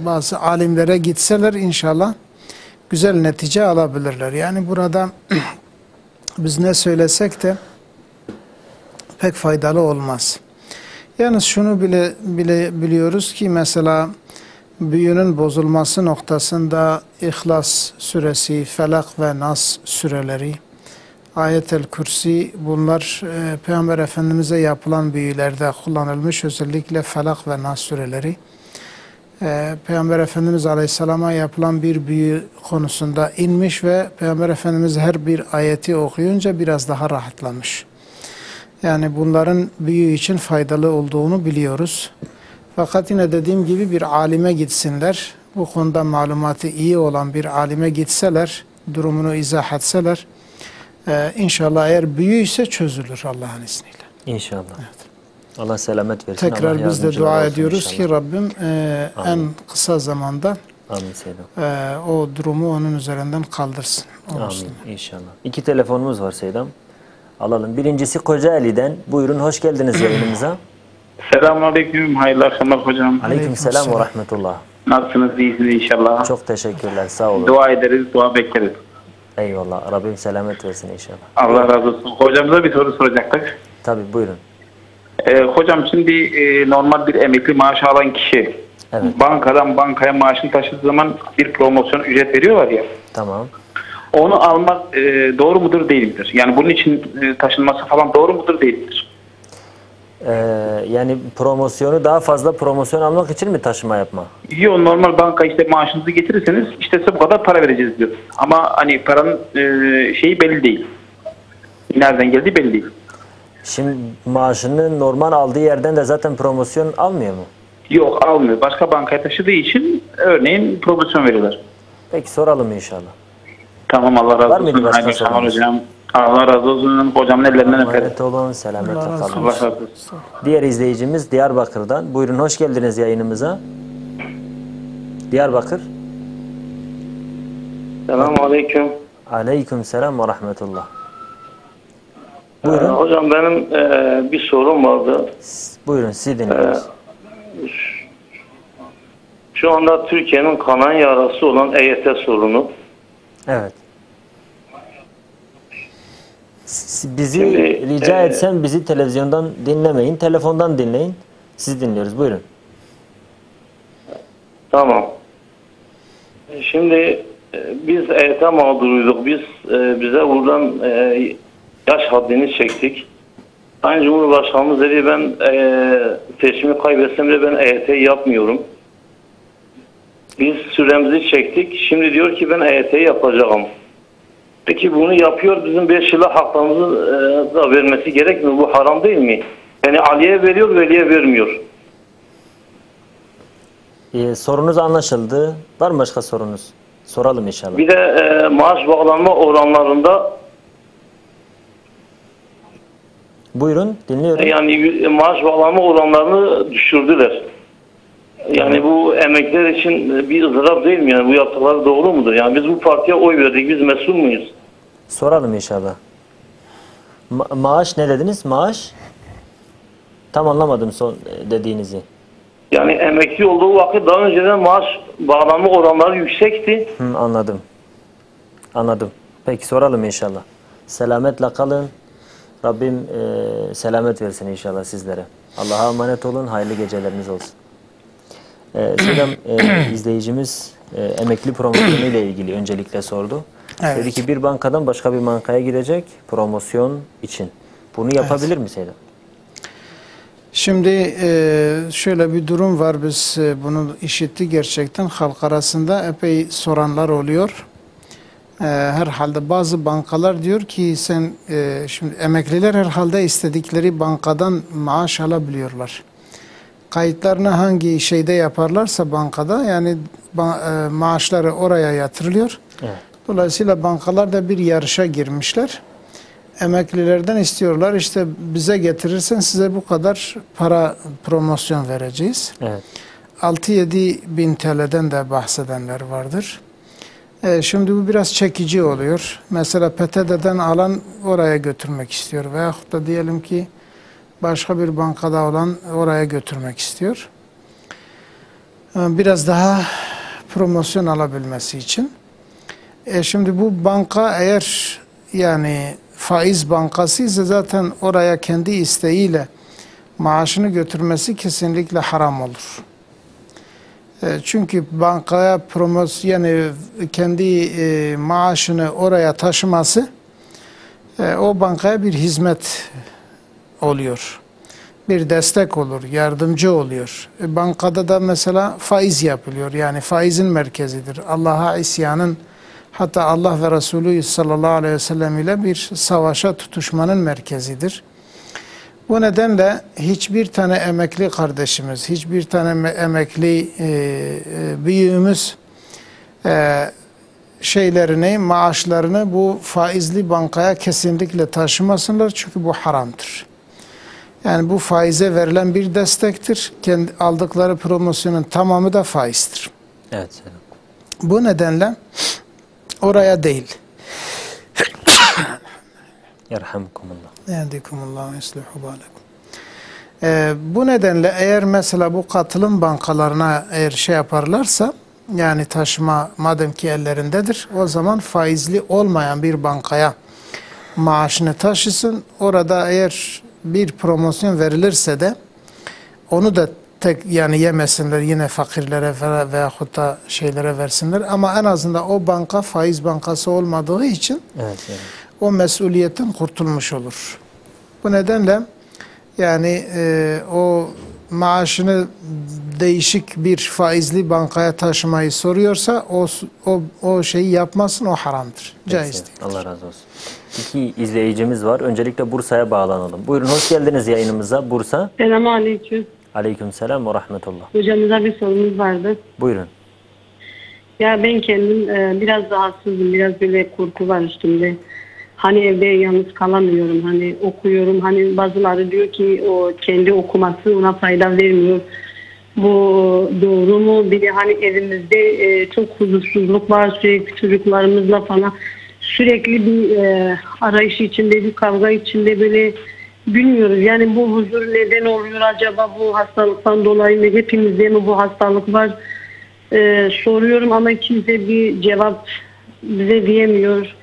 bazı alimlere gitseler inşallah güzel netice alabilirler. Yani burada biz ne söylesek de pek faydalı olmaz. Yalnız şunu bile biliyoruz ki mesela büyünün bozulması noktasında İhlas suresi, Felak ve Nas sureleri, Ayet-el Kürsi, bunlar Peygamber Efendimiz'e yapılan büyülerde kullanılmış, özellikle Felak ve Nas sureleri. Peygamber Efendimiz Aleyhisselam'a yapılan bir büyü konusunda inmiş ve Peygamber Efendimiz her bir ayeti okuyunca biraz daha rahatlamış. Yani bunların büyü için faydalı olduğunu biliyoruz. Fakat yine dediğim gibi bir alime gitsinler, bu konuda malumatı iyi olan bir alime gitseler, durumunu izah etseler, İnşallah eğer büyüyse çözülür Allah'ın izniyle. İnşallah. Evet. Allah selamet versin. Tekrar biz de dua ediyoruz inşallah. Ki Rabbim en kısa zamanda o durumu onun üzerinden kaldırsın. Amin inşallah. 2 telefonumuz var Seydam. Alalım. Birincisi Kocaeli'den. Buyurun, hoş geldiniz yayınımıza. Selamünaleyküm. Hayırlı akşamlar hocam. Aleykümselam ve rahmetullah. Nasılsınız? İyisiniz inşallah. Çok teşekkürler. Sağ olun. Dua ederiz, dua bekleriz. Eyvallah. Rabbim selamet versin inşallah. Allah razı olsun. Hocamıza bir soru soracaktık. Tabii, buyurun. Hocam şimdi normal bir emekli maaşı alan kişi bankadan bankaya maaşını taşıdığı zaman bir promosyon ücret veriyorlar ya. Tamam. Onu almak doğru mudur değil midir? Yani bunun için taşınması falan doğru mudur değil midir? Yani promosyonu, daha fazla promosyon almak için mi taşıma yapma? Yok, normal banka işte maaşınızı getirirseniz işte size bu kadar para vereceğiz diyor. Ama hani paranın şeyi belli değil. Nereden geldiği belli değil. Şimdi maaşını normal aldığı yerden de zaten promosyon almıyor mu? Yok, almıyor. Başka bankaya taşıdığı için örneğin promosyon veriyorlar. Peki soralım inşallah. Tamam, Allah razı olsun. Var mıydı başka sorunuz? Hocam. Allah razı olsun. Hocamın ellerinden öperim. Emanet olun, selametle kalın. Allah razı olsun. Diğer izleyicimiz Diyarbakır'dan. Buyurun, hoş geldiniz yayınımıza. Diyarbakır. Selamünaleyküm. Aleykümselam ve rahmetullah. Buyurun. Hocam benim bir sorum vardı. Buyurun, sizi dinliyoruz. Şu anda Türkiye'nin kanayan yarası olan EYT sorunu. Evet. Bizi rica etsem bizi televizyondan dinlemeyin, telefondan dinleyin. Sizi dinliyoruz. Buyurun. Tamam. Şimdi biz EYT mağduruyduk. Bize buradan yaş haddini çektik. Aynı Cumhurbaşkanımız dedi, ben seçimi kaybetsem de ben EYT yapmıyorum. Biz süremizi çektik. Şimdi diyor ki ben EYT yapacağım. Peki bunu yapıyor, bizim 5 yıla haklarımızı da vermesi gerekmiyor. Bu haram değil mi? Yani Ali'ye veriyor, Veli'ye vermiyor. Sorunuz anlaşıldı. Var mı başka sorunuz? Soralım inşallah. Bir de maaş bağlanma oranlarında. Buyurun, dinliyorum. Yani maaş bağlanma oranlarını düşürdüler. Yani bu emekliler için bir ızdırap değil mi? Yani bu yaptıkları doğru mudur? Yani biz bu partiye oy verdik. Biz mesul muyuz? Soralım inşallah. Maaş ne dediniz? Maaş? Tam anlamadım son dediğinizi. Yani emekli olduğu vakit daha önceden maaş bağlanma oranları yüksekti. Anladım. Anladım. Peki soralım inşallah. Selametle kalın. Rabbim selamet versin inşallah sizlere. Allah'a emanet olun. Hayırlı geceleriniz olsun. Selam izleyicimiz emekli promosyonu ile ilgili öncelikle sordu. Evet. Dedi ki bir bankadan başka bir bankaya gidecek promosyon için. Bunu yapabilir mi Seydam? Şimdi şöyle bir durum var. Biz bunu işittik gerçekten. Halk arasında epey soranlar oluyor. Herhalde bazı bankalar diyor ki sen şimdi emekliler herhalde istedikleri bankadan maaş alabiliyorlar. Kayıtlarını hangi şeyde yaparlarsa bankada, yani maaşları oraya yatırılıyor. Evet. Dolayısıyla bankalar da bir yarışa girmişler. Emeklilerden istiyorlar, işte bize getirirsen size bu kadar para promosyon vereceğiz. Evet. 6-7 bin TL'den de bahsedenler vardır. Şimdi bu biraz çekici oluyor. Mesela PTT'den alan oraya götürmek istiyor. Veyahut da diyelim ki başka bir bankada olan oraya götürmek istiyor. Biraz daha promosyon alabilmesi için. Şimdi bu banka eğer yani faiz bankası ise zaten oraya kendi isteğiyle maaşını götürmesi kesinlikle haram olur. Çünkü bankaya promosyon yani kendi maaşını oraya taşıması o bankaya bir hizmet oluyor. Bir destek olur, yardımcı oluyor. Bankada da mesela faiz yapılıyor. Yani faizin merkezidir. Allah'a isyanın, hatta Allah ve Resulü sallallahu aleyhi ve sellem ile bir savaşa tutuşmanın merkezidir. Bu nedenle hiçbir tane emekli kardeşimiz, hiçbir tane emekli büyüğümüz maaşlarını bu faizli bankaya kesinlikle taşımasınlar. Çünkü bu haramdır. Yani bu faize verilen bir destektir. Kendi aldıkları promosyonun tamamı da faizdir. Evet. Bu nedenle oraya değil. Yerhamkumullah. Yehdikumullah ve yuslihu balekum. Bu nedenle eğer mesela bu katılım bankalarına eğer şey yaparlarsa, yani taşıma madem ki ellerindedir, o zaman faizli olmayan bir bankaya maaşını taşısın. Orada eğer bir promosyon verilirse de onu da yani yemesinler, yine fakirlere veyahut da şeylere versinler. Ama en azından o banka faiz bankası olmadığı için o mesuliyetten kurtulmuş olur. Bu nedenle yani o maaşını değişik bir faizli bankaya taşımayı soruyorsa o şeyi yapmasın, o haramdır. Caiz değil. Allah razı olsun. İki izleyicimiz var. Öncelikle Bursa'ya bağlanalım. Buyurun, hoş geldiniz yayınımıza. Bursa. Selamun aleyküm. Aleykümselam ve rahmetullah. Hocamıza bir sorumuz vardı. Buyurun. Ya ben kendim biraz rahatsızım. Biraz böyle korku var üstümde. Hani evde yalnız kalamıyorum. Hani okuyorum. Hani bazıları diyor ki o kendi okuması ona fayda vermiyor. Bu doğru mu? Bir de hani evimizde çok huzursuzluk var. Sürekli çocuklarımızla falan. Sürekli bir arayış içinde, bir kavga içinde böyle bilmiyoruz. Yani bu huzur neden oluyor acaba, bu hastalıktan dolayı mı? Hepimizde mi bu hastalık var? Soruyorum ama kimse bir cevap bize diyemiyor.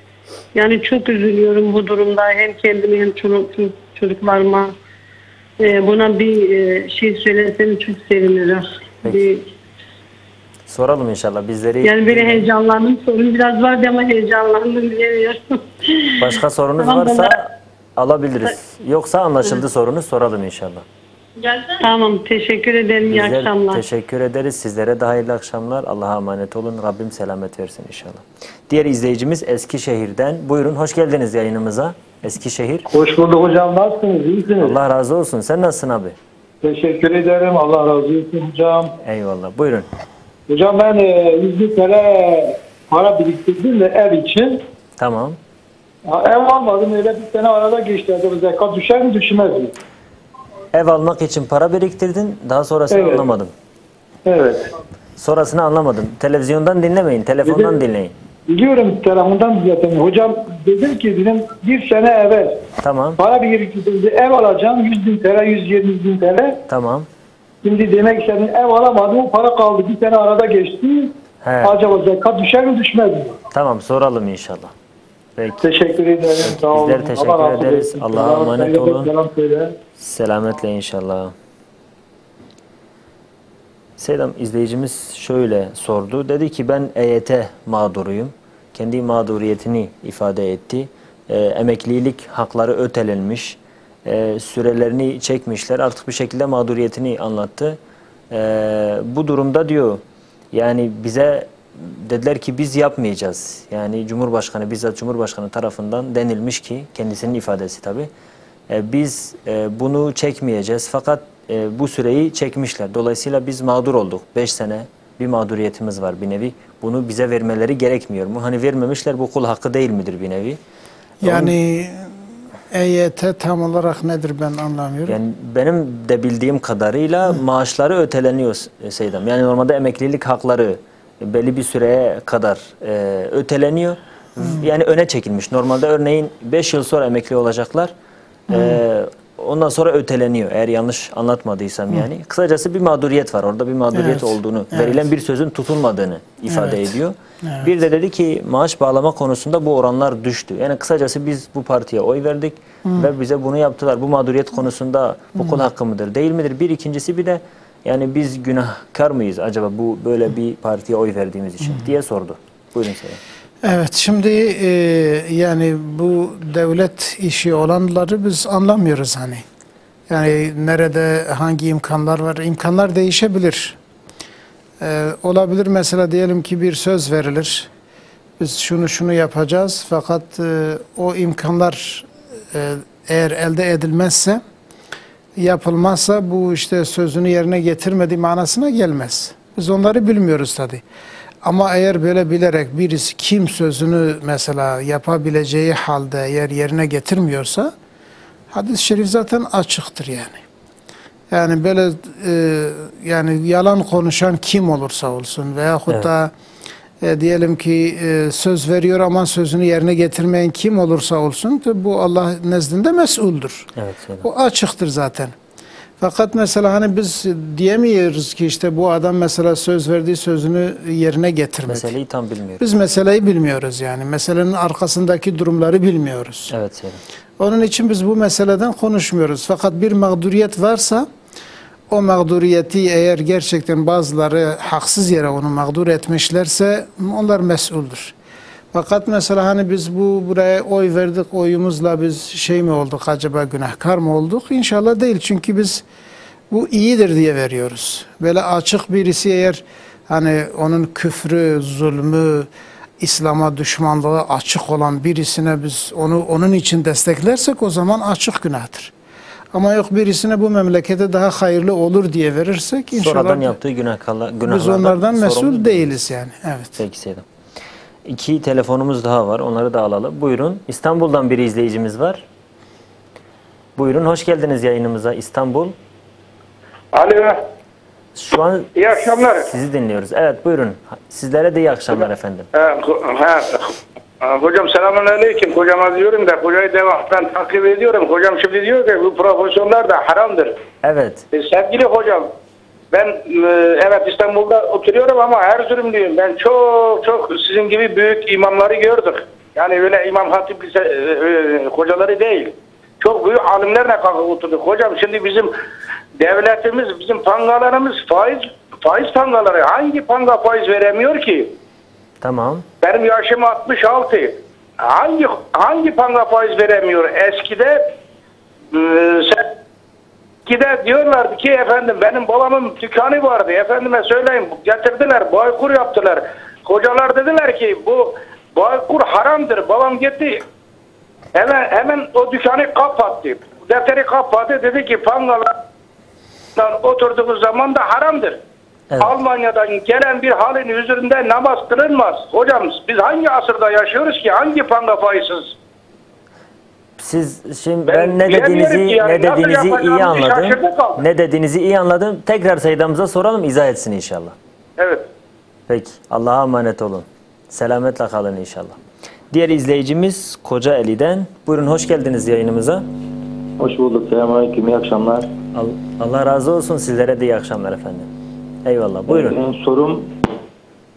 Yani çok üzülüyorum bu durumda. Hem kendime hem çocuklarıma. Buna bir şey söyleseniz çok sevinirim. Soralım inşallah bizleri. Yani böyle heyecanlandım. Sorun biraz vardı ama heyecanlandım, bilemiyorum. Başka sorunuz varsa alabiliriz. Yoksa anlaşıldı sorunuz, soralım inşallah. Tamam, teşekkür ederim. İyi akşamlar. Teşekkür ederiz. Sizlere de hayırlı akşamlar. Allah'a emanet olun. Rabbim selamet versin inşallah. Diğer izleyicimiz Eskişehir'den. Buyurun, hoş geldiniz yayınımıza. Eskişehir. Hoş bulduk hocam. Nasılsınız? İyisiniz? Allah razı olsun. Sen nasılsın abi? Teşekkür ederim. Allah razı olsun hocam. Eyvallah. Buyurun. Hocam ben 100 TL para biriktirdim de ev için. Tamam. Ev almadım. Öyle bir sene arada geçti. Zekat düşer mi düşmez mi? Ev almak için para biriktirdin. Daha sonrasını anlamadım. Evet. Sonrasını anlamadım. Televizyondan dinlemeyin. Telefondan dinleyin. Biliyorum, telefondan zaten. Hocam dedim ki dedim bir sene evvel. Tamam. Para biriktirdim. Ev alacağım. 100.000 TL, 120.000 TL. Tamam. Şimdi demek istedim ev alamadım. O para kaldı. Bir sene arada geçti. Acaba zekat düşer mi düşmez mi? Tamam, soralım inşallah. Peki. Teşekkür ederim. Sağ olun. Bizler teşekkür ederiz. Allah'a emanet olun. Selametle inşallah. Selam, izleyicimiz şöyle sordu. Dedi ki ben EYT mağduruyum. Kendi mağduriyetini ifade etti. Emeklilik hakları ötelenmiş. Sürelerini çekmişler. Artık bir şekilde mağduriyetini anlattı. Bu durumda diyor, yani bize dediler ki biz yapmayacağız. Yani Cumhurbaşkanı, bizzat Cumhurbaşkanı tarafından denilmiş ki, kendisinin ifadesi tabii. Biz bunu çekmeyeceğiz. Fakat bu süreyi çekmişler. Dolayısıyla biz mağdur olduk. 5 sene bir mağduriyetimiz var bir nevi. Bunu bize vermeleri gerekmiyor mu? Hani vermemişler, bu kul hakkı değil midir bir nevi? Yani EYT tam olarak nedir ben anlamıyorum. Yani benim de bildiğim kadarıyla maaşları öteleniyor Seydam. Yani normalde emeklilik hakları belli bir süreye kadar öteleniyor. Yani öne çekilmiş. Normalde örneğin 5 yıl sonra emekli olacaklar. Ondan sonra öteleniyor. Eğer yanlış anlatmadıysam yani. Kısacası bir mağduriyet var. Orada bir mağduriyet olduğunu, verilen bir sözün tutulmadığını ifade ediyor. Bir de dedi ki maaş bağlama konusunda bu oranlar düştü. Yani kısacası biz bu partiye oy verdik ve bize bunu yaptılar. Bu mağduriyet konusunda bu konu hakkı mıdır, değil midir? Bir ikincisi bir de yani biz günahkar mıyız acaba bu böyle bir partiye oy verdiğimiz için diye sordu. Buyurun Sayın. Evet, şimdi yani bu devlet işi olanları biz anlamıyoruz hani. Yani nerede hangi imkanlar var? İmkanlar değişebilir. Olabilir mesela diyelim ki bir söz verilir. Biz şunu yapacağız fakat o imkanlar eğer elde edilmezse, yapılmazsa bu işte sözünü yerine getirmediği manasına gelmez. Biz onları bilmiyoruz tabii. Ama eğer böyle bilerek birisi kim sözünü mesela yapabileceği halde eğer yerine getirmiyorsa hadis-i şerif zaten açıktır yani. Yani böyle yani yalan konuşan kim olursa olsun veyahut da diyelim ki söz veriyor ama sözünü yerine getirmeyen kim olursa olsun bu Allah nezdinde mesuldür. Evet, bu açıktır zaten. Fakat mesela hani biz diyemiyoruz ki işte bu adam mesela söz verdiği sözünü yerine getirmedi. Meseleyi tam bilmiyoruz. Biz meseleyi bilmiyoruz yani. Meselenin arkasındaki durumları bilmiyoruz. Evet Selim. Onun için biz bu meseleden konuşmuyoruz. Fakat bir mağduriyet varsa o mağduriyeti eğer gerçekten bazıları haksız yere onu mağdur etmişlerse onlar mesuldür. Fakat mesela hani biz buraya oy verdik, oyumuzla biz şey mi olduk acaba, günahkar mı olduk? İnşallah değil, çünkü biz bu iyidir diye veriyoruz. Böyle açık birisi eğer hani onun küfrü, zulmü, İslam'a düşmanlığı açık olan birisine biz onun için desteklersek o zaman açık günahtır. Ama yok birisine bu memlekete daha hayırlı olur diye verirsek inşallah sonradan yaptığı günahlardan biz onlardan mesul değiliz yani. Evet. Peki Seydam. 2 telefonumuz daha var. Onları da alalım. Buyurun. İstanbul'dan bir izleyicimiz var. Buyurun. Hoş geldiniz yayınımıza. İstanbul. Alo. Şu an iyi akşamlar. Sizi dinliyoruz. Evet buyurun. Sizlere de iyi akşamlar efendim. Hocam selamünaleyküm. Hocama diyorum da hocayı devamlı takip ediyorum. Hocam şimdi diyor ki bu profesyonlar da haramdır. Evet. Sevgili hocam, ben evet İstanbul'da oturuyorum ama Erzurumluyum. Ben çok sizin gibi büyük imamları gördük. Yani öyle İmam Hatip hocaları değil. Çok büyük alimlerle kalkıp oturduk. Hocam şimdi bizim devletimiz, bizim pangalarımız faiz pangaları. Hangi panga faiz veremiyor ki? Tamam. Benim yaşım 66. Hangi panga faiz veremiyor? Eskide diyorlardı ki efendim benim babamın dükkanı vardı. Efendime söyleyeyim getirdiler, Baykur yaptılar. Hocalar dediler ki bu Baykur haramdır. Babam gitti. Hemen o dükkanı kapattı. Defteri kapattı. Dedi ki pangalardan oturduğumuz zaman da haramdır. Evet. Almanya'dan gelen bir halin üzerinde namaz kılınmaz. Hocam biz hangi asırda yaşıyoruz ki? Hangi panga faizsiz? Siz şimdi ben ne dediğinizi iyi anladım. Ne dediğinizi iyi anladım. Tekrar Seydam'ıza soralım, izah etsin inşallah. Evet. Peki. Allah'a emanet olun. Selametle kalın inşallah. Diğer izleyicimiz Kocaeli'den. Buyurun hoş geldiniz yayınımıza. Hoş bulduk. Selamünaleyküm. İyi akşamlar. Allah razı olsun. Sizlere de iyi akşamlar efendim. Eyvallah. Buyurun. Benim sorum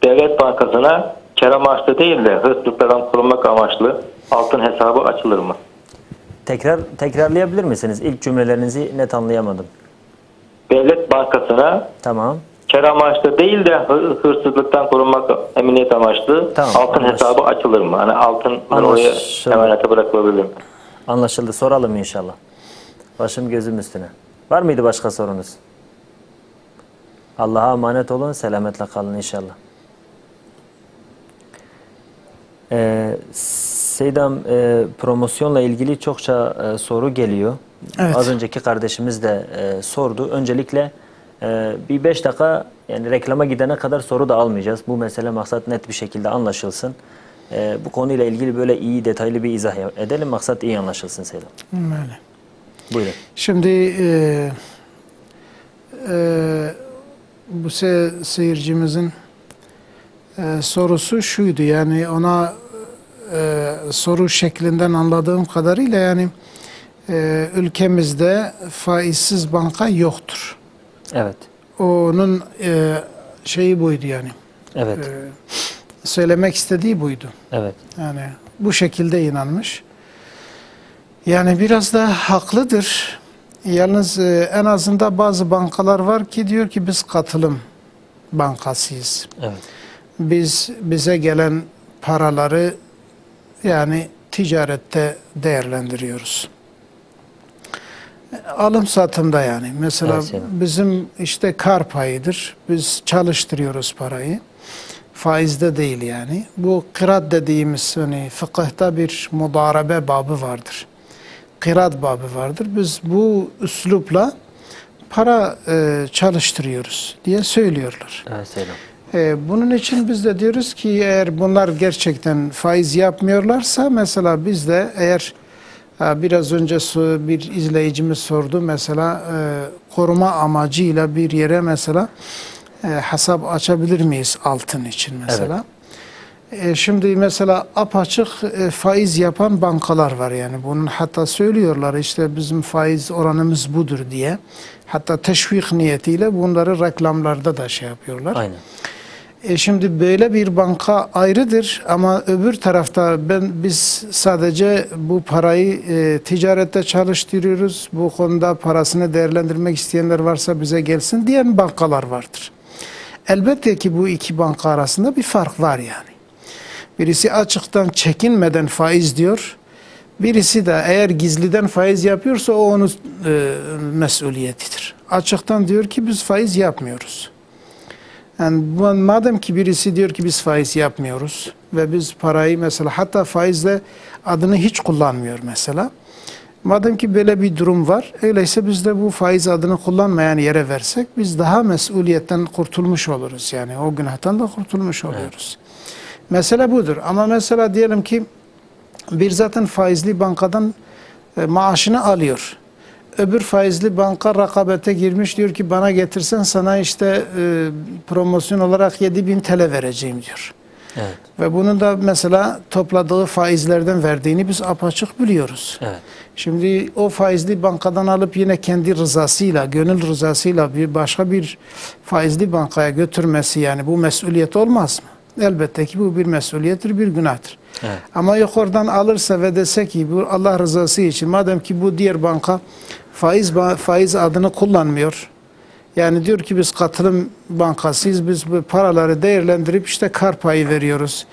Devlet Bankası'na kar amaçlı değil de hırsızlıklardan korunmak amaçlı altın hesabı açılır mı? Tekrarlayabilir misiniz? İlk cümlelerinizi net anlayamadım. Devlet Bankası'na tamam. Kar amaçlı değil de hırsızlıktan korunmak emniyet amaçlı altın hesabı açılır mı? Hani altın oraya emanete bırakılabilir mi? Anlaşıldı. Soralım inşallah. Başım gözüm üstüne. Var mıydı başka sorunuz? Allah'a emanet olun. Selametle kalın inşallah. Seydam, promosyonla ilgili çokça soru geliyor. Evet. Az önceki kardeşimiz de sordu. Öncelikle bir 5 dakika yani reklama gidene kadar soru da almayacağız. Bu mesele maksat net bir şekilde anlaşılsın. Bu konuyla ilgili böyle iyi detaylı bir izah edelim. Maksat iyi anlaşılsın Seydam. Öyle. Buyurun. Şimdi bu seyircimizin sorusu şuydu, yani ona soru şeklinden anladığım kadarıyla yani ülkemizde faizsiz banka yoktur. Evet. Onun şeyi buydu yani. Evet. Söylemek istediği buydu. Evet. Yani bu şekilde inanmış. Yani biraz da haklıdır. Yalnız en azından bazı bankalar var ki diyor ki biz katılım bankasıyız. Evet. Bize gelen paraları yani ticarette değerlendiriyoruz. Alım satımda yani. Mesela bizim işte kar payıdır. Biz çalıştırıyoruz parayı. Faizde değil yani. Bu kırat dediğimiz hani fıkıhta bir mudarabe babı vardır. Kırat babı vardır. Biz bu üslupla para çalıştırıyoruz diye söylüyorlar. Evet, selam. Bunun için biz de diyoruz ki eğer bunlar gerçekten faiz yapmıyorlarsa mesela biz de eğer biraz önce bir izleyicimiz sordu mesela koruma amacıyla bir yere mesela hesap açabilir miyiz altın için mesela? Evet. Şimdi mesela apaçık faiz yapan bankalar var yani. Bunun hatta söylüyorlar işte bizim faiz oranımız budur diye. Hatta teşvik niyetiyle bunları reklamlarda da şey yapıyorlar. Aynen. Şimdi böyle bir banka ayrıdır ama öbür tarafta biz sadece bu parayı ticarette çalıştırıyoruz. Bu konuda parasını değerlendirmek isteyenler varsa bize gelsin diyen bankalar vardır. Elbette ki bu iki banka arasında bir fark var yani. Birisi açıktan çekinmeden faiz diyor. Birisi de eğer gizliden faiz yapıyorsa o onun mesuliyetidir. Açıktan diyor ki biz faiz yapmıyoruz. Yani madem ki birisi diyor ki biz faiz yapmıyoruz ve biz parayı mesela hatta faizle adını hiç kullanmıyor mesela. Madem ki böyle bir durum var, öyleyse biz de bu faiz adını kullanmayan yere versek biz daha mesuliyetten kurtulmuş oluruz. Yani o günahtan da kurtulmuş oluyoruz. Evet. Mesele budur. Ama mesela diyelim ki bir zaten faizli bankadan maaşını alıyor. Öbür faizli banka rakabete girmiş, diyor ki bana getirsen sana işte promosyon olarak 7.000 TL vereceğim diyor. Evet. Ve bunun da mesela topladığı faizlerden verdiğini biz apaçık biliyoruz. Evet. Şimdi o faizli bankadan alıp yine kendi rızasıyla, gönül rızasıyla bir başka bir faizli bankaya götürmesi yani bu mesuliyet olmaz mı? Elbette ki bu bir mesuliyettir, bir günahtır. Evet. Ama yok oradan alırsa ve dese ki bu Allah rızası için madem ki bu diğer banka faiz adını kullanmıyor. Yani diyor ki biz katılım bankasıyız, biz bu paraları değerlendirip işte kar payı veriyoruz.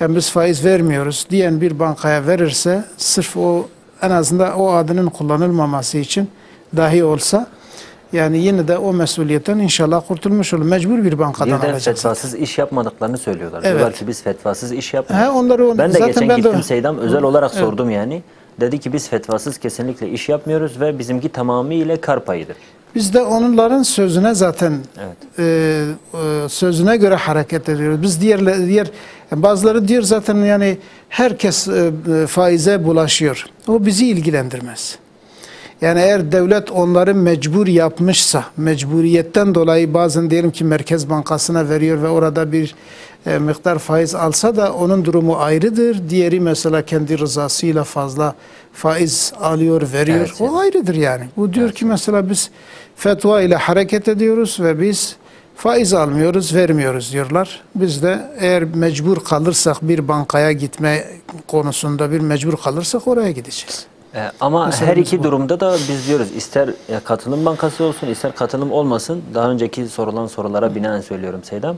Yani biz faiz vermiyoruz diyen bir bankaya verirse sırf o en azından o adının kullanılmaması için dahi olsa yani yine de o mesuliyetten inşallah kurtulmuş olur. Mecbur bir bankadan alacak. Bir de fetvasız iş yapmadıklarını söylüyorlar. Evet. Diyorlar ki biz fetvasız iş yapmıyoruz. Ben de geçen gittim Seydam özel olarak sordum yani. Dedi ki biz fetvasız kesinlikle iş yapmıyoruz ve bizimki tamamıyla kar payıdır. Biz de onların sözüne zaten sözüne göre hareket ediyoruz. Biz bazıları diyor zaten yani herkes faize bulaşıyor. O bizi ilgilendirmez. Yani eğer devlet onları mecbur yapmışsa, mecburiyetten dolayı bazen diyelim ki Merkez Bankası'na veriyor ve orada bir miktar faiz alsa da onun durumu ayrıdır. Diğeri mesela kendi rızasıyla fazla faiz alıyor, veriyor. Evet, o ayrıdır yani. Bu diyor ki mesela biz fetva ile hareket ediyoruz ve biz faiz almıyoruz, vermiyoruz diyorlar. Biz de eğer mecbur kalırsak bir bankaya gitme konusunda bir mecbur kalırsak oraya gideceğiz. Ama mesela her iki durumda da biz diyoruz ister katılım bankası olsun ister katılım olmasın. Daha önceki sorulan sorulara binaen söylüyorum Seydam.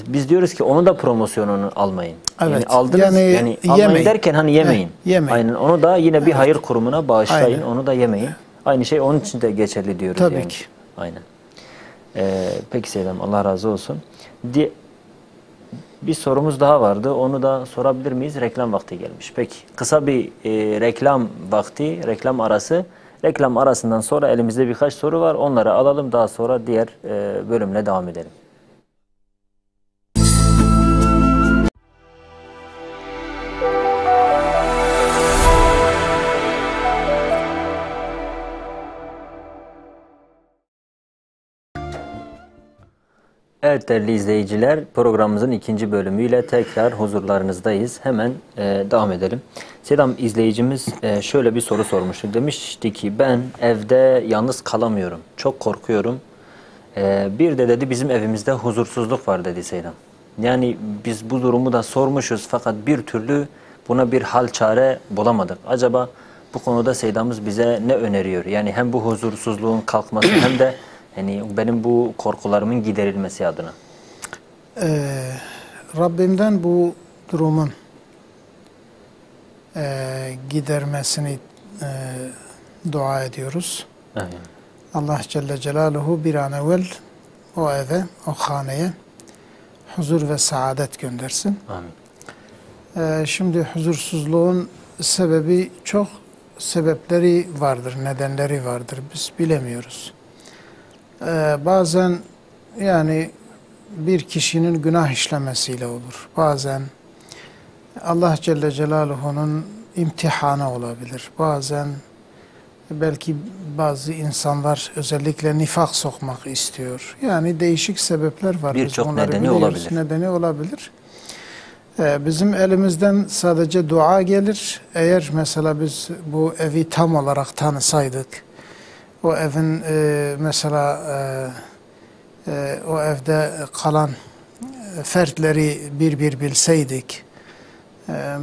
Biz diyoruz ki onu da promosyonunu almayın. Evet. Yani aldınız yani almayın derken hani yemeyin. Yemeyin. Aynen onu da yine bir hayır kurumuna bağışlayın. Aynen. Onu da yemeyin. Aynı şey onun için de geçerli diyoruz. Tabii yani. Ki. Aynen. Peki Seydam Allah razı olsun. Bir sorumuz daha vardı. Onu da sorabilir miyiz? Reklam vakti gelmiş. Peki. Kısa bir reklam vakti, reklam arası. Reklam arasından sonra elimizde birkaç soru var. Onları alalım. Daha sonra diğer bölümle devam edelim. Evet değerli izleyiciler, programımızın ikinci bölümüyle tekrar huzurlarınızdayız. Hemen devam edelim. Sedam izleyicimiz şöyle bir soru sormuştu. Demişti ki ben evde yalnız kalamıyorum. Çok korkuyorum. Bir de dedi bizim evimizde huzursuzluk var dedi Sedam. Yani biz bu durumu da sormuşuz fakat bir türlü buna bir hal çare bulamadık. Acaba bu konuda Seydamız bize ne öneriyor? Yani hem bu huzursuzluğun kalkması hem de yani benim bu korkularımın giderilmesi adına. Rabbimden bu durumun gidermesini dua ediyoruz. Evet. Allah Celle Celaluhu bir an evvel o eve, o haneye huzur ve saadet göndersin. Amin. Şimdi huzursuzluğun sebebi çok sebepleri vardır, nedenleri vardır. Biz bilemiyoruz. Bazen yani bir kişinin günah işlemesiyle olur. Bazen Allah Celle Celaluhu'nun imtihanı olabilir. Bazen belki bazı insanlar özellikle nifak sokmak istiyor. Yani değişik sebepler var. Birçok nedeni olabilir. Nedeni olabilir. Bizim elimizden sadece dua gelir. Eğer mesela biz bu evi tam olarak tanısaydık, o evin mesela o evde kalan fertleri bir bilseydik,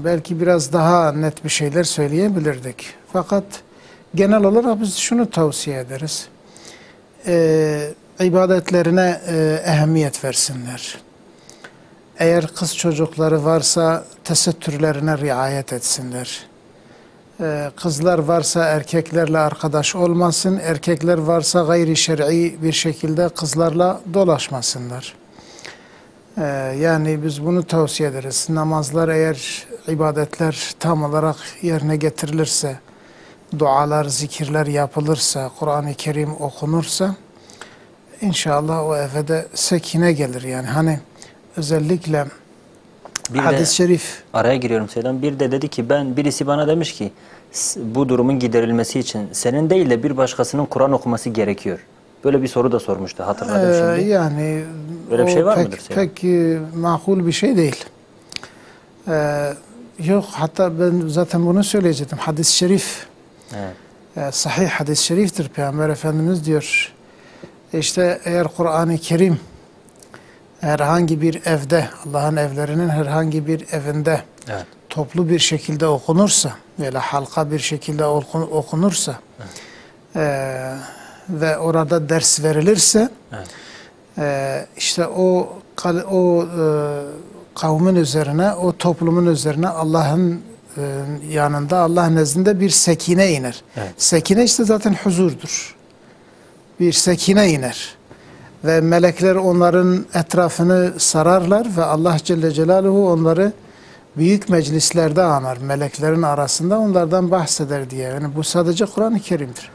belki biraz daha net bir şeyler söyleyebilirdik. Fakat genel olarak biz şunu tavsiye ederiz. İbadetlerine ehemmiyet versinler. Eğer kız çocukları varsa tesettürlerine riayet etsinler. Kızlar varsa erkeklerle arkadaş olmasın, erkekler varsa gayri şer'i bir şekilde kızlarla dolaşmasınlar. Yani biz bunu tavsiye ederiz. Namazlar eğer ibadetler tam olarak yerine getirilirse, dualar, zikirler yapılırsa, Kur'an-ı Kerim okunursa, inşallah o eve de sekine gelir. Yani hani özellikle hadis-i şerif. Araya giriyorum Seydam. Bir de dedi ki birisi bana demiş ki bu durumun giderilmesi için senin değil de bir başkasının Kur'an okuması gerekiyor. Böyle bir soru da sormuştu. Hatırladım şimdi. Yani böyle bir şey var mıdır Seydam? Pek makul bir şey değil. Yok hatta ben zaten bunu söyleyecektim. Hadis-i şerif. Evet. Sahih hadis-i şeriftir. Peygamber Efendimiz diyor. İşte eğer Kur'an-ı Kerim herhangi bir evde, Allah'ın evlerinin herhangi bir evinde evet, toplu bir şekilde okunursa veya halka bir şekilde okunursa ve orada ders verilirse evet, işte o kavmin üzerine, o toplumun üzerine Allah'ın yanında, Allah nezdinde bir sekine iner. Evet. Sekine işte zaten huzurdur. Bir sekine iner. Ve melekler onların etrafını sararlar ve Allah Celle Celaluhu onları büyük meclislerde anar. Meleklerin arasında onlardan bahseder diye. Yani bu sadece Kur'an-ı Kerim'dir.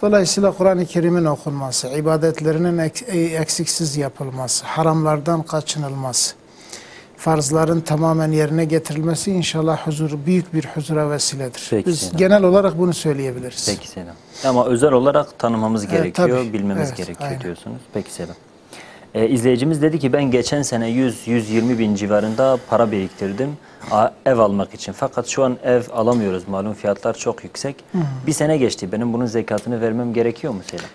Dolayısıyla Kur'an-ı Kerim'in okunması, ibadetlerinin eksiksiz yapılması, haramlardan kaçınılması, farzların tamamen yerine getirilmesi inşallah büyük bir huzura vesiledir. Peki, biz Selam, genel olarak bunu söyleyebiliriz. Peki Selam. Ama özel olarak tanımamız gerekiyor, tabii, bilmemiz evet, gerekiyor aynen diyorsunuz. Peki Selam. İzleyicimiz dedi ki ben geçen sene 100-120 bin civarında para biriktirdim ev almak için. Fakat şu an ev alamıyoruz. Malum fiyatlar çok yüksek. Bir sene geçti. Benim bunun zekatını vermem gerekiyor mu Selam?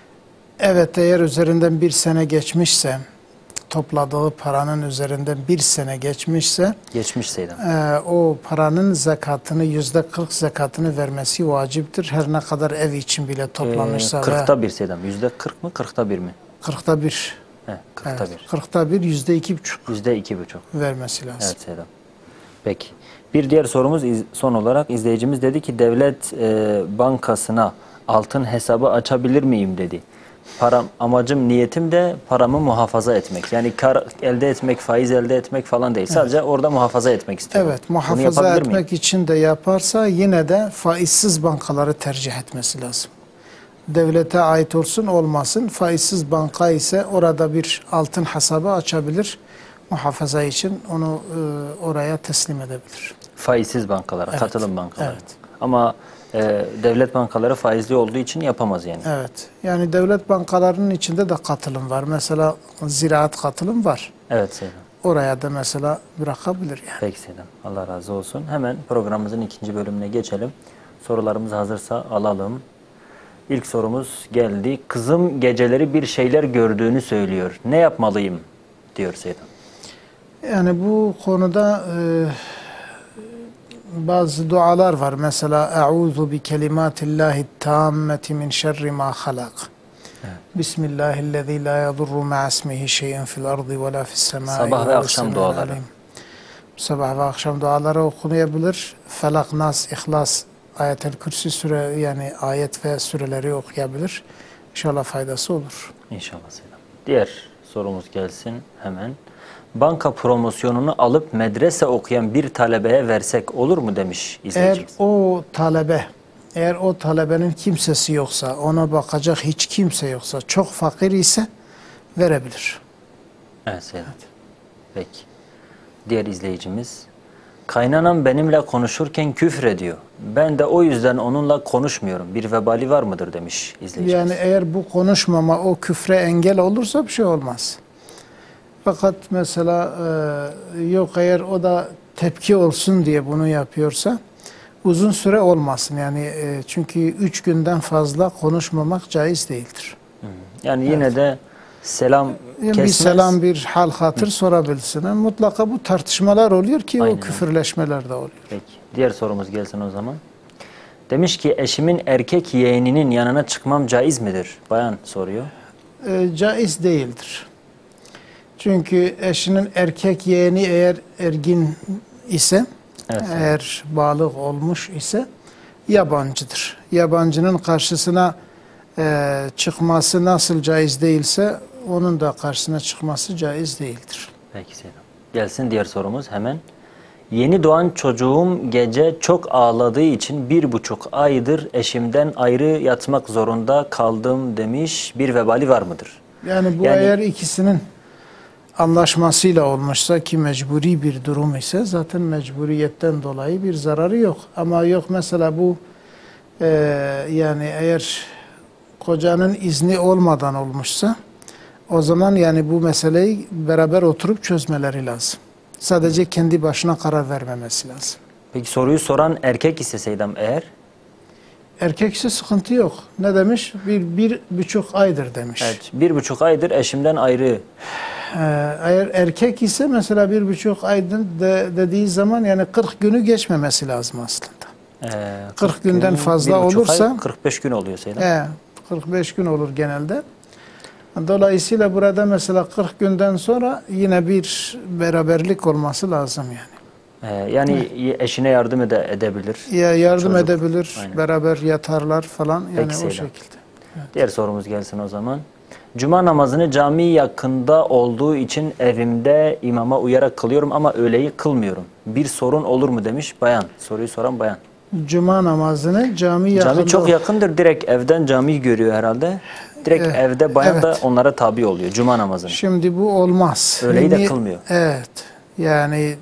Evet, eğer üzerinden bir sene geçmişse, topladığı paranın üzerinden bir sene geçmişse, o paranın zekatını, %40 zekatını vermesi vaciptir. Her ne kadar ev için bile toplanırsa. 40'ta bir Selam. %40 mı 40'ta 1 mi? 40'ta 1. 40'ta evet, 1. 40'ta 1, %2,5. %2,5 vermesi lazım. Evet Selam. Peki. Bir diğer sorumuz son olarak izleyicimiz dedi ki devlet bankasına altın hesabı açabilir miyim dedi. Amacım, niyetim de paramı muhafaza etmek. Yani kar elde etmek, faiz elde etmek falan değil. Sadece orada muhafaza etmek istiyorum. Evet, muhafaza etmek için de yaparsa yine de faizsiz bankaları tercih etmesi lazım. Devlete ait olsun olmasın. Faizsiz banka ise orada bir altın hesabı açabilir. Muhafaza için onu oraya teslim edebilir. Faizsiz bankalara, katılım bankalara. Evet. Ama devlet bankaları faizli olduğu için yapamaz yani. Evet. Yani devlet bankalarının içinde de katılım var. Mesela ziraat katılım var. Evet Seydam. Oraya da mesela bırakabilir yani. Peki Seydam. Allah razı olsun. Hemen programımızın ikinci bölümüne geçelim. Sorularımız hazırsa alalım. İlk sorumuz geldi. Kızım geceleri bir şeyler gördüğünü söylüyor. Ne yapmalıyım? Diyor Seydam. Yani bu konuda bazı dualar var. Mesela Eûzu bi kelimatillahi tammeti min şerri ma halak. Bismillahirrahmanirrahim. La yadurru ma'asmihi şey'in fil ardı ve la fis semai. Sabah ve akşam duaları. Sabah ve akşam duaları okunabilir. Felak, Nas, İhlas, Ayet-el Kürsi süre yani ayet ve süreleri okuyabilir. İnşallah faydası olur. İnşallah Seydam. Diğer sorumuz gelsin hemen. Banka promosyonunu alıp medrese okuyan bir talebeye versek olur mu demiş izleyicimiz. Eğer o talebenin kimsesi yoksa, ona bakacak hiç kimse yoksa, çok fakir ise verebilir. Evet Seydam. Peki. Diğer izleyicimiz. Kaynanam benimle konuşurken küfrediyor. Ben de o yüzden onunla konuşmuyorum. Bir vebali var mıdır demiş izleyicimiz. Yani eğer bu konuşmama o küfre engel olursa bir şey olmaz. Fakat mesela yok eğer o da tepki olsun diye bunu yapıyorsa uzun süre olmasın. Yani çünkü 3 günden fazla konuşmamak caiz değildir. Yani yine de selam kesmez. Bir selam, bir hal hatır sorabilirsin. Yani mutlaka bu tartışmalar oluyor ki aynen, o küfürleşmeler de oluyor. Peki. Diğer sorumuz gelsin o zaman. Demiş ki eşimin erkek yeğeninin yanına çıkmam caiz midir? Bayan soruyor. Caiz değildir. Çünkü eşinin erkek yeğeni eğer ergin ise, evet, eğer balık olmuş ise yabancıdır. Yabancının karşısına çıkması nasıl caiz değilse onun da karşısına çıkması caiz değildir. Peki Seydam. Gelsin diğer sorumuz hemen. Yeni doğan çocuğum gece çok ağladığı için 1,5 aydır eşimden ayrı yatmak zorunda kaldım demiş. Bir vebali var mıdır? Yani bu eğer ikisinin anlaşmasıyla olmuşsa ki mecburi bir durum ise zaten mecburiyetten dolayı bir zararı yok. Ama yok mesela bu yani eğer kocanın izni olmadan olmuşsa o zaman yani bu meseleyi beraber oturup çözmeleri lazım. Sadece kendi başına karar vermemesi lazım. Peki soruyu soran erkek ise Seydam eğer? Erkek ise sıkıntı yok. Ne demiş? 1,5 aydır demiş. Evet, 1,5 aydır eşimden ayrı. Eğer erkek ise mesela 1,5 aydır dediği zaman yani 40 günü geçmemesi lazım aslında. 40 günden fazla olursa 45 gün oluyor Seydam. 45 gün olur genelde. Dolayısıyla burada mesela 40 günden sonra yine bir beraberlik olması lazım yani. Yani eşine yardım edebilir. Ya yardım edebilir, aynen, beraber yatarlar falan yani o şekilde. Evet. Diğer sorumuz gelsin o zaman. Cuma namazını cami yakında olduğu için evimde imama uyarak kılıyorum ama öğleyi kılmıyorum. Bir sorun olur mu demiş bayan. Soruyu soran bayan. Cuma namazını cami yakında... Cami çok yakındır. Direkt evden camiyi görüyor herhalde. Direkt evde bayan da onlara tabi oluyor Cuma namazını. Şimdi bu olmaz. Öğleyi de kılmıyor. Evet. Yani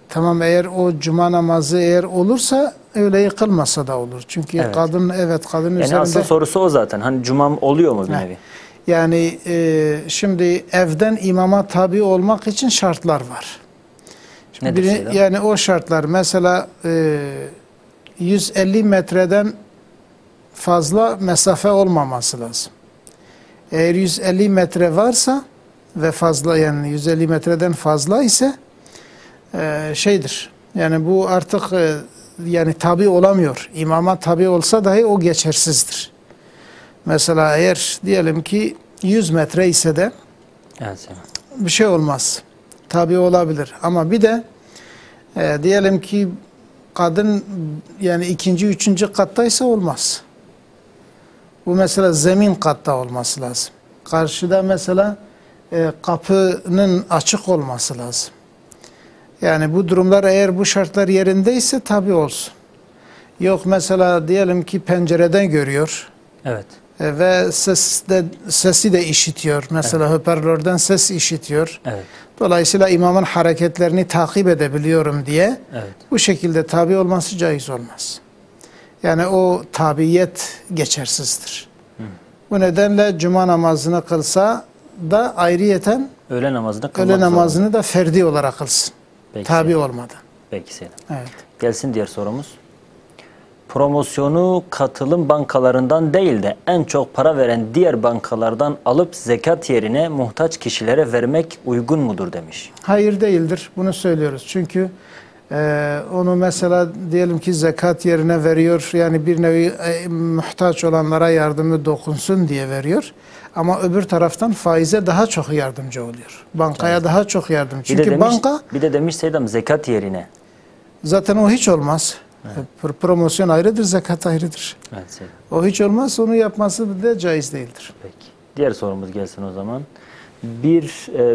tamam eğer o Cuma namazı eğer olursa öğleyi kılmasa da olur. Çünkü kadın kadın yani üzerinde... asıl sorusu o zaten. Hani Cuma'm oluyor mu bir nevi? Yani şimdi evden imama tabi olmak için şartlar var. Yani o şartlar mesela 150 metreden fazla mesafe olmaması lazım. Eğer 150 metre varsa ve fazla yani 150 metreden fazla ise yani bu artık yani tabi olamıyor. İmama tabi olsa dahi o geçersizdir. Mesela eğer diyelim ki 100 metre ise de bir şey olmaz. Tabi olabilir. Ama bir de diyelim ki kadın yani 2. 3. kattaysa olmaz. Bu mesela zemin katta olması lazım. Karşıda mesela kapının açık olması lazım. Yani bu durumlar eğer bu şartlar yerindeyse tabi olsun. Yok mesela diyelim ki pencereden görüyor. Evet. Ve sesi de işitiyor. Mesela hoparlörden ses işitiyor. Evet. Dolayısıyla imamın hareketlerini takip edebiliyorum diye bu şekilde tabi olması caiz olmaz. Yani o tabiyet geçersizdir. Bu nedenle cuma namazını kılsa da ayrıyeten öğle namazını da ferdi olarak kılsın. Peki. Tabi olmadan. Peki Selam. Evet. Gelsin diğer sorumuz. Promosyonu katılım bankalarından değil de en çok para veren diğer bankalardan alıp zekat yerine muhtaç kişilere vermek uygun mudur demiş. Hayır değildir. Bunu söylüyoruz. Çünkü onu mesela diyelim ki zekat yerine veriyor. Yani bir nevi muhtaç olanlara yardımı dokunsun diye veriyor. Ama öbür taraftan faize daha çok yardımcı oluyor. Bankaya daha çok yardımcı. Çünkü banka... Bir de demiş Seydam zekat yerine. Zaten o hiç olmaz. Evet. Promosyon ayrıdır, zekat ayrıdır. Evet, o hiç olmaz, onu yapması da caiz değildir. Peki. Diğer sorumuz gelsin o zaman.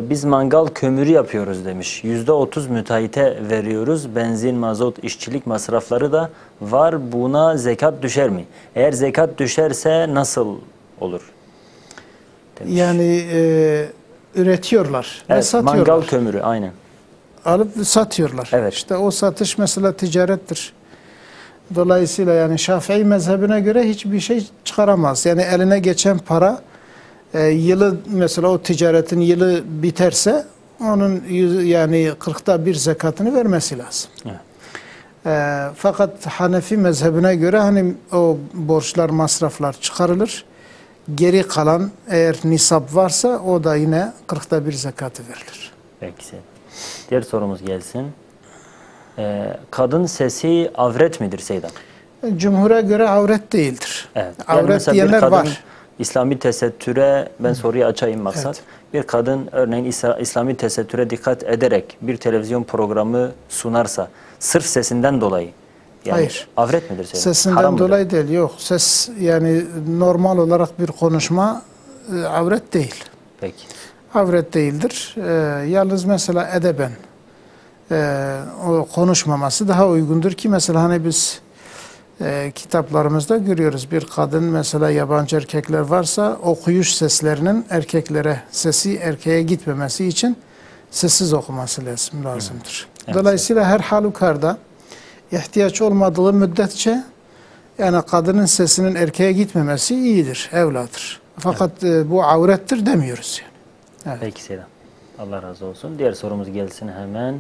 Biz mangal kömürü yapıyoruz demiş. %30 müteahhite veriyoruz. Benzin, mazot, işçilik masrafları da var. Buna zekat düşer mi? Eğer zekat düşerse nasıl olur? Demiş. Yani üretiyorlar ve satıyorlar. Mangal kömürü aynen. Alıp satıyorlar. Evet. İşte o satış mesela ticarettir. Dolayısıyla yani Şafii mezhebine göre hiçbir şey çıkaramaz. Yani eline geçen para yılı mesela o ticaretin yılı biterse onun yani 1/40 zekatını vermesi lazım. Evet. Fakat Hanefi mezhebine göre hani o borçlar, masraflar çıkarılır. Geri kalan eğer nisap varsa o da yine 1/40 zekatı verilir. Peki. Diğer sorumuz gelsin. Kadın sesi avret midir Seydam? Cumhur'a göre avret değildir. Evet. Avret diyenler var. İslami tesettüre, ben soruyu açayım maksat. Evet. Bir kadın örneğin İslami tesettüre dikkat ederek bir televizyon programı sunarsa sırf sesinden dolayı yani hayır. Avret midir Seydam? Sesinden haram dolayı mıdır? değil. Yok. Ses yani normal olarak bir konuşma avret değil. Peki. Avret değildir. Yalnız mesela edeben o konuşmaması daha uygundur ki mesela hani biz kitaplarımızda görüyoruz bir kadın mesela yabancı erkekler varsa okuyuş seslerinin sesi erkeğe gitmemesi için sessiz okuması lazımdır. Evet. Dolayısıyla her halükarda ihtiyaç olmadığı müddetçe yani kadının sesinin erkeğe gitmemesi iyidir, evladır. Fakat bu avrettir demiyoruz yani. Evet. Peki Selam. Allah razı olsun. Diğer sorumuz gelsin hemen.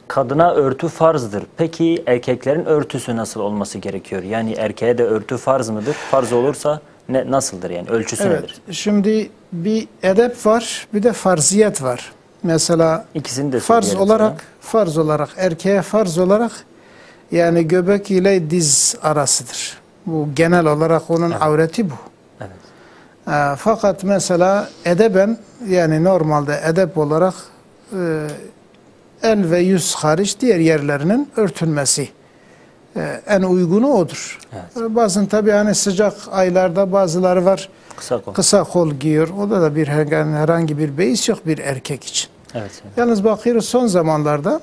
Kadına örtü farzdır. Peki erkeklerin örtüsü nasıl olması gerekiyor? Yani erkeğe de örtü farz mıdır? Farz olursa nasıldır yani? Ölçüsü nedir? Şimdi bir edep var, bir de farziyet var. Mesela İkisini de farz olarak erkeğe farz olarak yani göbek ile diz arasıdır. Bu genel olarak onun avreti bu. Evet. Fakat mesela edeben yani normalde edep olarak el ve yüz hariç diğer yerlerinin örtülmesi en uygunu odur. Evet. Bazen tabii hani sıcak aylarda bazıları var kısa kol giyiyor. O da herhangi bir beis yok bir erkek için. Evet. Yalnız bakıyoruz son zamanlarda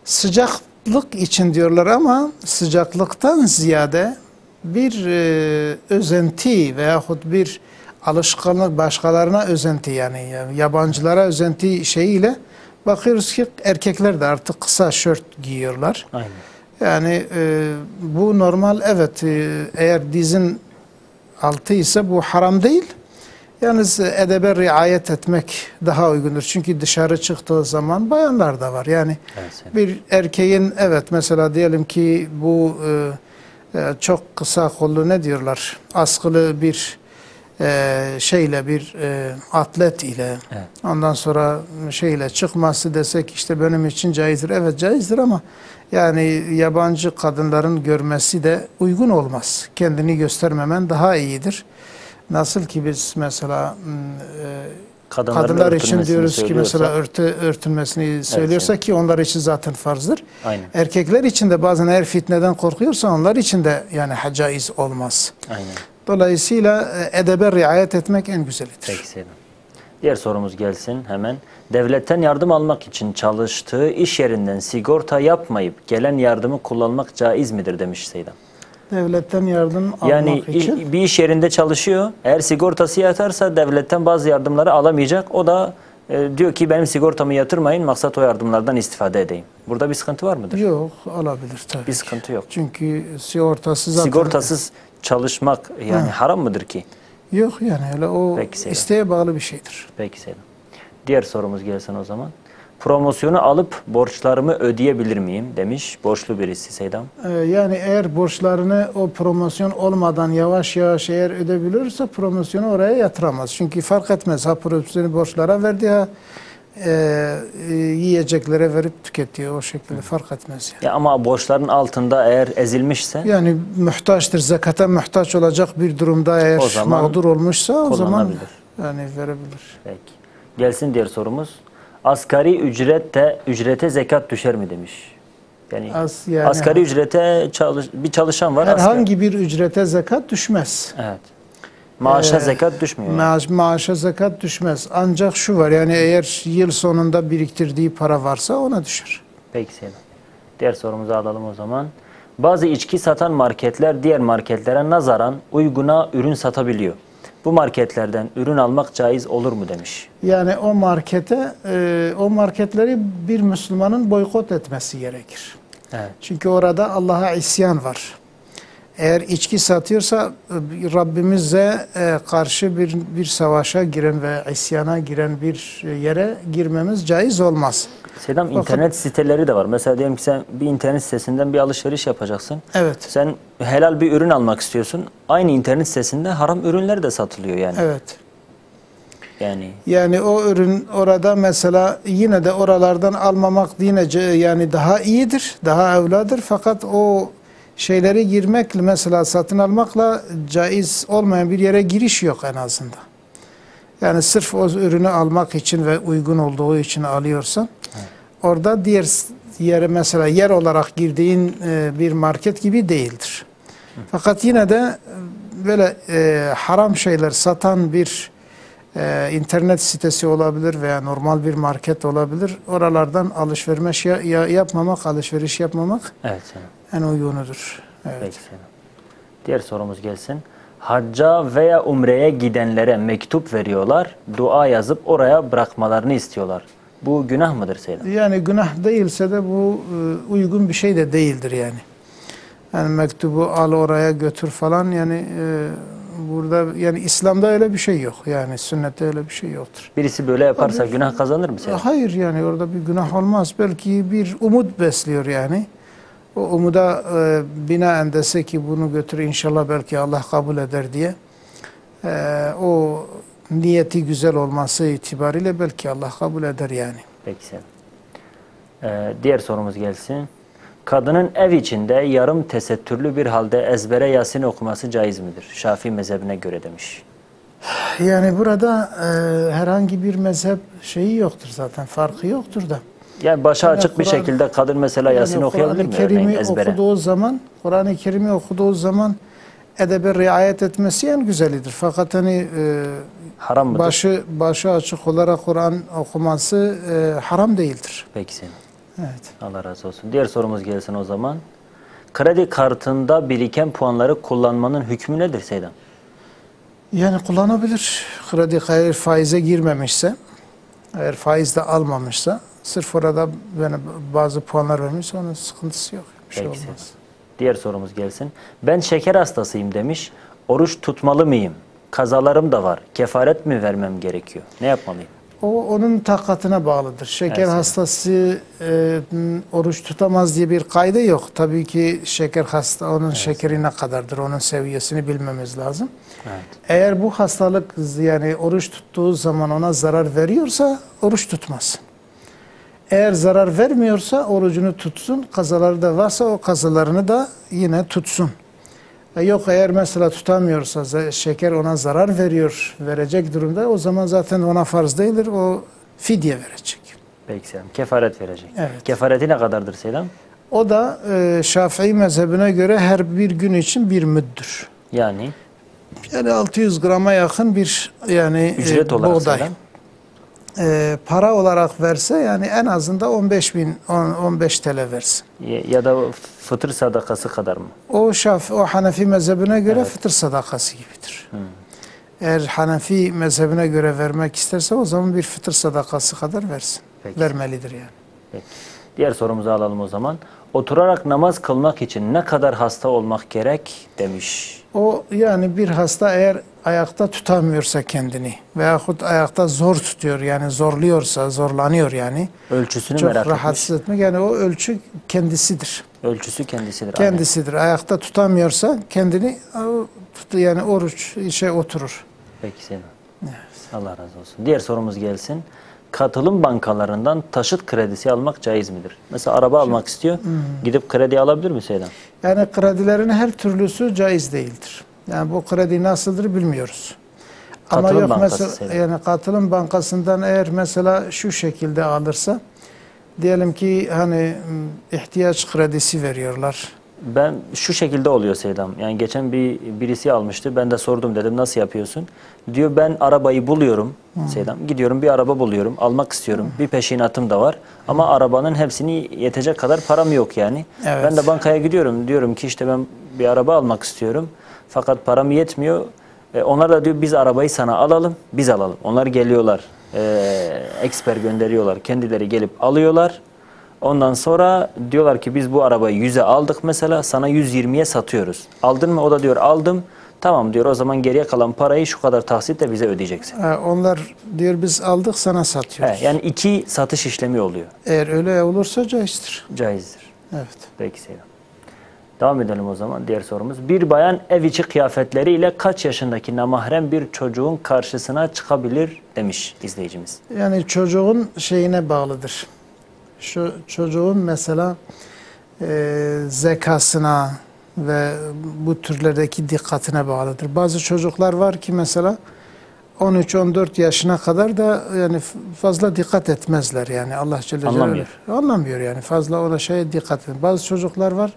sıcaklık için diyorlar ama sıcaklıktan ziyade bir özenti veyahut bir alışkanlık başkalarına özenti yani yabancılara özenti şeyiyle bakıyoruz ki erkekler de artık kısa şort giyiyorlar. Aynen. Yani bu normal evet eğer dizin altı ise bu haram değil. Yalnız edebe riayet etmek daha uygundur. Çünkü dışarı çıktığı zaman bayanlar da var. Yani bir erkeğin evet mesela diyelim ki bu çok kısa kollu ne diyorlar? Askılı bir bir atlet ile ondan sonra şeyle çıkması desek işte benim için caizdir. Evet caizdir ama yani yabancı kadınların görmesi de uygun olmaz. Kendini göstermemen daha iyidir. Nasıl ki biz mesela kadınlar için diyoruz ki mesela örtülmesini söylüyorsa ki onlar için zaten farzdır. Aynen. Erkekler için de bazen eğer fitneden korkuyorsa onlar için de yani caiz olmaz. Aynen. Dolayısıyla edebe riayet etmek en güzelidir. Peki Seydam. Diğer sorumuz gelsin hemen. Devletten yardım almak için çalıştığı iş yerinden sigorta yapmayıp gelen yardımı kullanmak caiz midir demiş Seydam. Devletten yardım yani almak için? Yani bir iş yerinde çalışıyor. Eğer sigortası yatarsa devletten bazı yardımları alamayacak. O da Diyor ki benim sigortamı yatırmayın, maksat o yardımlardan istifade edeyim. Burada bir sıkıntı var mıdır? Yok, olabilir tabii. Bir sıkıntı yok. Çünkü sigortası zaten... Sigortasız çalışmak yani haram mıdır ki? Yok yani öyle o isteğe bağlı bir şeydir. Peki Selam. Diğer sorumuz gelsin o zaman. Promosyonu alıp borçlarımı ödeyebilir miyim demiş borçlu birisi Seydam. Yani eğer borçlarını o promosyon olmadan yavaş yavaş eğer ödeyebilirse promosyonu oraya yatıramaz. Çünkü fark etmez ha promosyonu borçlara verdi ha yiyeceklere verip tüketiyor o şekilde fark etmez. Yani. Ya ama borçların altında eğer ezilmişse? Yani muhtaçtır, zekata muhtaç olacak bir durumda eğer mağdur olmuşsa o zaman yani verebilir. Peki. Gelsin diğer sorumuz. Asgari ücrete zekat düşer mi demiş. Yani asgari ücrete bir çalışan var. Herhangi bir ücrete zekat düşmez. Evet. Maaşa zekat düşmüyor. Maaşa zekat düşmez. Ancak şu var yani eğer yıl sonunda biriktirdiği para varsa ona düşer. Peki Selam. Diğer sorumuzu alalım o zaman. Bazı içki satan marketler diğer marketlere nazaran uyguna ürün satabiliyor. Bu marketlerden ürün almak caiz olur mu demiş. Yani o marketleri bir Müslümanın boykot etmesi gerekir. Evet. Çünkü orada Allah'a isyan var. Eğer içki satıyorsa Rabbimize karşı bir savaşa giren ve isyana giren bir yere girmemiz caiz olmaz. Selam, internet siteleri de var. Mesela diyelim ki sen bir internet sitesinden bir alışveriş yapacaksın. Evet. Sen helal bir ürün almak istiyorsun. Aynı internet sitesinde haram ürünler de satılıyor yani. Evet. Yani o ürün orada mesela yine de oralardan almamak yine yani daha iyidir, daha evladır. Fakat o şeyleri girmekle mesela satın almakla caiz olmayan bir yere giriş yok en azından. Yani sırf o ürünü almak için ve uygun olduğu için alıyorsan orada diğer yere mesela yer olarak girdiğin bir market gibi değildir. Fakat yine de böyle haram şeyler satan bir internet sitesi olabilir veya normal bir market olabilir. Oralardan alışveriş yapmamak en uygunudur. Evet. Peki. Diğer sorumuz gelsin. Hacca veya umreye gidenlere mektup veriyorlar. Dua yazıp oraya bırakmalarını istiyorlar. Bu günah mıdır Selam? Yani günah değilse de bu uygun bir şey de değildir yani. Yani mektubu al oraya götür falan yani burada yani İslam'da öyle bir şey yok. Yani sünnette öyle bir şey yoktur. Birisi böyle yaparsa günah kazanır mı Selam? Hayır yani orada bir günah olmaz. Belki bir umut besliyor yani. O umuda binaen dese ki bunu götür inşallah belki Allah kabul eder diye. O niyeti güzel olması itibariyle belki Allah kabul eder yani. Peki sen. Diğer sorumuz gelsin. Kadının ev içinde yarım tesettürlü bir halde ezbere Yasin okuması caiz midir? Şafii mezhebine göre demiş. Yani burada herhangi bir mezhep şeyi yoktur zaten, farkı yoktur da. Yani başa açık bir şekilde kadın mesela Yasin okuyabilir mi örneğin ezbere? Kur'an-ı Kerim'i okuduğu zaman edebe riayet etmesi en güzelidir. Fakat hani haram mıdır? Başı açık olarak Kur'an okuması haram değildir. Peki senin. Evet. Allah razı olsun. Diğer sorumuz gelsin o zaman. Kredi kartında biriken puanları kullanmanın hükmü nedir Seydam? Yani kullanabilir. Kredi faize girmemişse, eğer faiz de almamışsa, sırf orada yani bazı puanlar vermişse onun sıkıntısı yok. Bir şey olmaz. Diğer sorumuz gelsin. Ben şeker hastasıyım demiş. Oruç tutmalı mıyım? Kazalarım da var. Kefaret mi vermem gerekiyor? Ne yapmalıyım? O onun takatına bağlıdır. Şeker hastası oruç tutamaz diye bir kaydı yok. Tabii ki şeker hasta onun şekeri ne kadardır, onun seviyesini bilmemiz lazım. Evet. Eğer bu hastalık yani oruç tuttuğu zaman ona zarar veriyorsa oruç tutmaz. Eğer zarar vermiyorsa orucunu tutsun. Kazaları da varsa o kazalarını da yine tutsun. Yok eğer mesela tutamıyorsa şeker ona zarar verecek durumda o zaman zaten ona farz değildir. O fidye verecek. Peki Selam. Kefaret verecek. Evet. Kefareti ne kadardır Selam? O da Şafii mezhebine göre her bir gün için bir müddür. Yani 600 grama yakın bir yani ücret olarak buğday. Para olarak verse yani en azından 15 TL versin. Ya da fıtır sadakası kadar mı? O Hanefi mezhebine göre fıtır sadakası gibidir. Eğer Hanefi mezhebine göre vermek isterse o zaman bir fıtır sadakası kadar versin. Peki. Vermelidir yani. Peki. Diğer sorumuzu alalım o zaman. Oturarak namaz kılmak için ne kadar hasta olmak gerek demiş. O yani bir hasta eğer ayakta tutamıyorsa kendini veyahut ayakta zor tutuyor yani zorluyorsa, zorlanıyor yani. Ölçüsünü çok merak rahatsız etmek yani o ölçü kendisidir. Ölçüsü kendisidir. Kendisidir. Aynen. Ayakta tutamıyorsa kendini yani oruç oturur. Peki Selam. Evet. Allah razı olsun. Diğer sorumuz gelsin. Katılım bankalarından taşıt kredisi almak caiz midir? Mesela araba almak istiyor. Gidip kredi alabilir mi Selam? Yani kredilerin her türlüsü caiz değildir. Yani bu kredi nasıldır bilmiyoruz. Katılım ama yok bankası mesela yani katılım bankasından eğer mesela şu şekilde alırsa diyelim ki hani ihtiyaç kredisi veriyorlar. Ben şu şekilde oluyor Seydam. Yani geçen birisi almıştı. Ben de sordum dedim nasıl yapıyorsun? Diyor ben arabayı buluyorum Seydam. Gidiyorum bir araba buluyorum. Almak istiyorum. Bir peşinatım da var. Ama arabanın hepsini yetecek kadar param yok yani. Evet. Ben de bankaya gidiyorum. Diyorum ki işte ben bir araba almak istiyorum. Fakat param yetmiyor. Onlar da diyor biz arabayı sana alalım. Biz alalım. Onlar geliyorlar. Eksper gönderiyorlar. Kendileri gelip alıyorlar. Ondan sonra diyorlar ki biz bu arabayı 100'e aldık mesela sana 120'ye satıyoruz. Aldın mı? O da diyor aldım. Tamam diyor o zaman geriye kalan parayı şu kadar taksitle bize ödeyeceksin. Onlar diyor biz aldık sana satıyoruz. Yani iki satış işlemi oluyor. Eğer öyle olursa caizdir. Caizdir. Evet. Peki Selam. Devam edelim o zaman diğer sorumuz. Bir bayan ev içi kıyafetleriyle kaç yaşındaki namahrem bir çocuğun karşısına çıkabilir demiş izleyicimiz. Yani çocuğun şeyine bağlıdır. Şu çocuğun mesela zekasına ve bu türlerdeki dikkatine bağlıdır. Bazı çocuklar var ki mesela 13-14 yaşına kadar da yani fazla dikkat etmezler yani Allah Celle Celaluhu anlamıyor yani fazla ona dikkat etmez. Bazı çocuklar var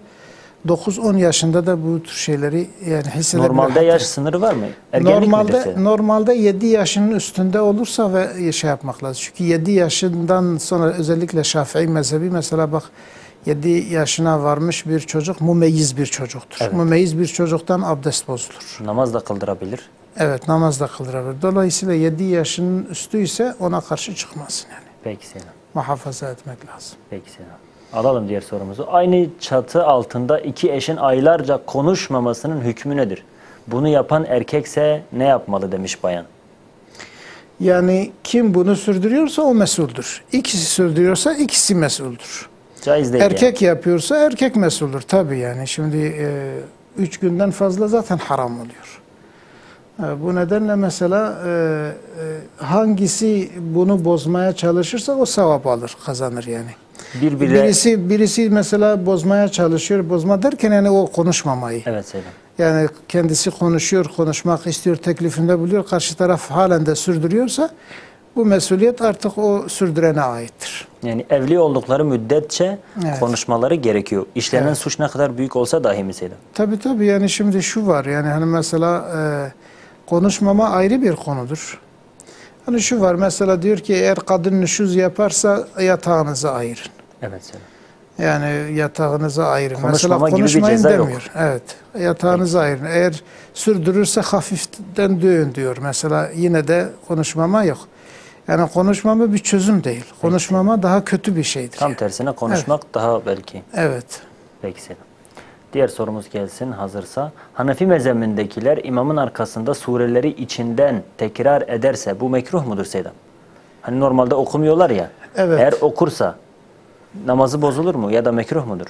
9-10 yaşında da bu tür şeyleri yani hissedebilir. Normalde yaş sınırı var mı? Normalde 7 yaşının üstünde olursa ve yapmak lazım. Çünkü 7 yaşından sonra özellikle Şafii mezhebi mesela bak 7 yaşına varmış bir çocuk mumeyyiz bir çocuktur. Evet. Mumeyyiz bir çocuktan abdest bozulur. Namaz da kıldırabilir. Evet namaz da kıldırabilir. Dolayısıyla 7 yaşının üstü ise ona karşı çıkmasın yani. Peki Selam. Muhafaza etmek lazım. Peki Selam. Alalım diğer sorumuzu. Aynı çatı altında iki eşin aylarca konuşmamasının hükmü nedir? Bunu yapan erkekse ne yapmalı demiş bayan. Yani kim bunu sürdürüyorsa o mesuldür. İkisi sürdürüyorsa ikisi mesuldür. Caiz değil erkek yani. Yapıyorsa erkek mesuldür tabii yani. Şimdi 3 günden fazla zaten haram oluyor. Bu nedenle mesela hangisi bunu bozmaya çalışırsa o sevap alır, kazanır yani. Birisi mesela bozmaya çalışıyor. Bozma derken yani o konuşmamayı. Evet Selam. Yani kendisi konuşuyor, konuşmak istiyor, teklifinde buluyor. Karşı taraf halen de sürdürüyorsa bu mesuliyet artık o sürdürene aittir. Yani evli oldukları müddetçe konuşmaları gerekiyor. İşlenen suç ne kadar büyük olsa dahi mi Selam? Tabii yani şimdi şu var yani hani mesela konuşmama ayrı bir konudur. Hani şu var mesela diyor ki eğer kadın nüşuz yaparsa yatağınızı ayırın. Evet Selam. Yani yatağınızı ayırın. Konuşmama mesela konuşmayın gibi bir ceza demiyor. yok. Evet. Yatağınızı ayırın. Eğer sürdürürse hafiften dövün diyor. Mesela yine de konuşmama yok. Yani konuşmama bir çözüm değil. Konuşmama daha kötü bir şeydir. Tam tersine konuşmak daha belki. Evet. Peki Selam. Diğer sorumuz gelsin hazırsa. Hanefi mezhemindekiler imamın arkasında sureleri içinden tekrar ederse bu mekruh mudur Seydam? Hani normalde okumuyorlar ya. Evet. Eğer okursa namazı bozulur mu ya da mekruh mudur?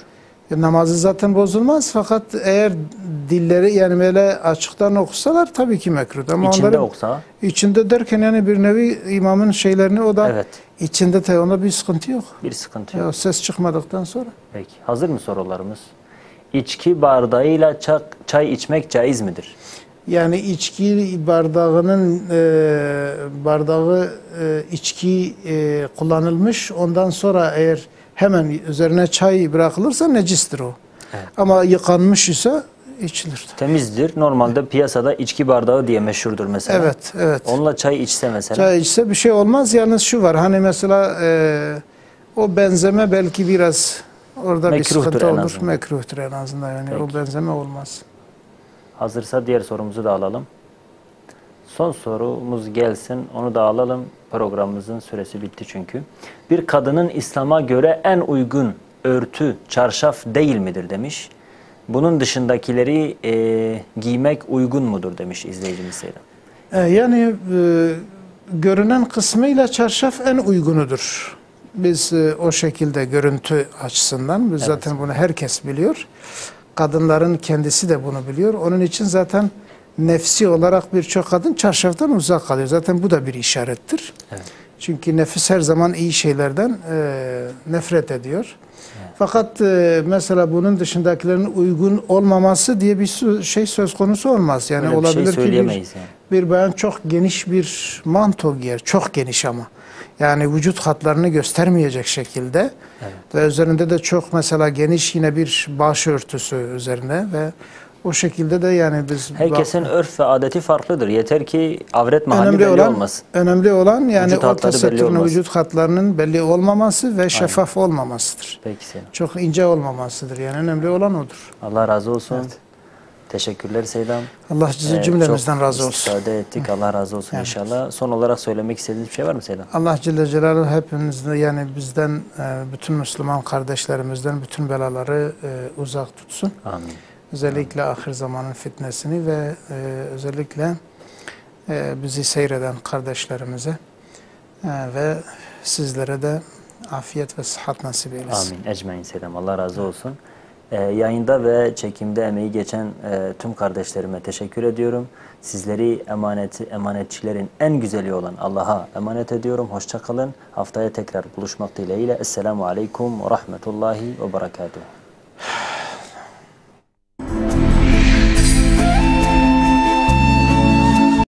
Namazı zaten bozulmaz fakat eğer dilleri yani böyle açıktan okusalar tabii ki mekruh. Ama İçinde oksa? İçinde derken yani bir nevi imamın şeylerini o da içinde de onda bir sıkıntı yok. Bir sıkıntı yok. Ya, ses çıkmadıktan sonra. Peki. Hazır mı sorularımız? İçki bardağıyla çay içmek caiz midir? Yani içki bardağının bardağı içki kullanılmış. Ondan sonra eğer hemen üzerine çay bırakılırsa necistir o. Evet. Ama yıkanmış ise içilir. Temizdir. Normalde piyasada içki bardağı diye meşhurdur mesela. Evet. Onunla çay içse mesela. Çay içse bir şey olmaz. Yalnız şu var. Hani mesela o benzeme belki biraz orada mekruhtur, bir sıkıntı olur. Mekruhtur en azından. Yani peki. O benzeme olmaz. Hazırsa diğer sorumuzu da alalım. Son sorumuz gelsin. Onu da alalım. Programımızın süresi bitti çünkü. Bir kadının İslam'a göre en uygun örtü, çarşaf değil midir demiş. Bunun dışındakileri giymek uygun mudur demiş izleyicimiz Selam. Yani görünen kısmıyla çarşaf en uygunudur. Biz o şekilde görüntü açısından, biz zaten bunu herkes biliyor. Kadınların kendisi de bunu biliyor. Onun için zaten nefsi olarak birçok kadın çarşaftan uzak kalıyor. Zaten bu da bir işarettir. Evet. Çünkü nefis her zaman iyi şeylerden nefret ediyor. Evet. Fakat mesela bunun dışındakilerin uygun olmaması diye bir şey söz konusu olmaz. Yani öyle olabilir ki bir bayan çok geniş bir manto giyer. Çok geniş ama. Yani vücut hatlarını göstermeyecek şekilde. Evet. Ve üzerinde de çok mesela geniş yine bir başörtüsü üzerine ve o şekilde de yani biz... Herkesin örf ve adeti farklıdır. Yeter ki avret mahalli belli olmasın. Önemli olan yani o tesettürün vücut hatlarının belli olmaması ve şeffaf olmamasıdır. Peki Selam. Çok ince olmamasıdır. Yani önemli olan odur. Allah razı olsun. Evet. Teşekkürler Seydam. Allah cümlemizden razı olsun. Çok istifade ettik. Allah razı olsun inşallah. Son olarak söylemek istediğiniz bir şey var mı Seydam? Allah Celle Celaluhu hepimizden yani bizden, bütün Müslüman kardeşlerimizden bütün belaları uzak tutsun. Amin. Özellikle ahir zamanın fitnesini ve özellikle bizi seyreden kardeşlerimize ve sizlere de afiyet ve sıhhat nasip eylesin. Amin. Ecmaîn Seydam. Allah razı olsun. Yayında ve çekimde emeği geçen tüm kardeşlerime teşekkür ediyorum. Sizleri emanetçilerin en güzeli olan Allah'a emanet ediyorum. Hoşça kalın. Haftaya tekrar buluşmak dileğiyle. Esselamu Aleyküm ve Rahmetullahi ve Berekatuhu.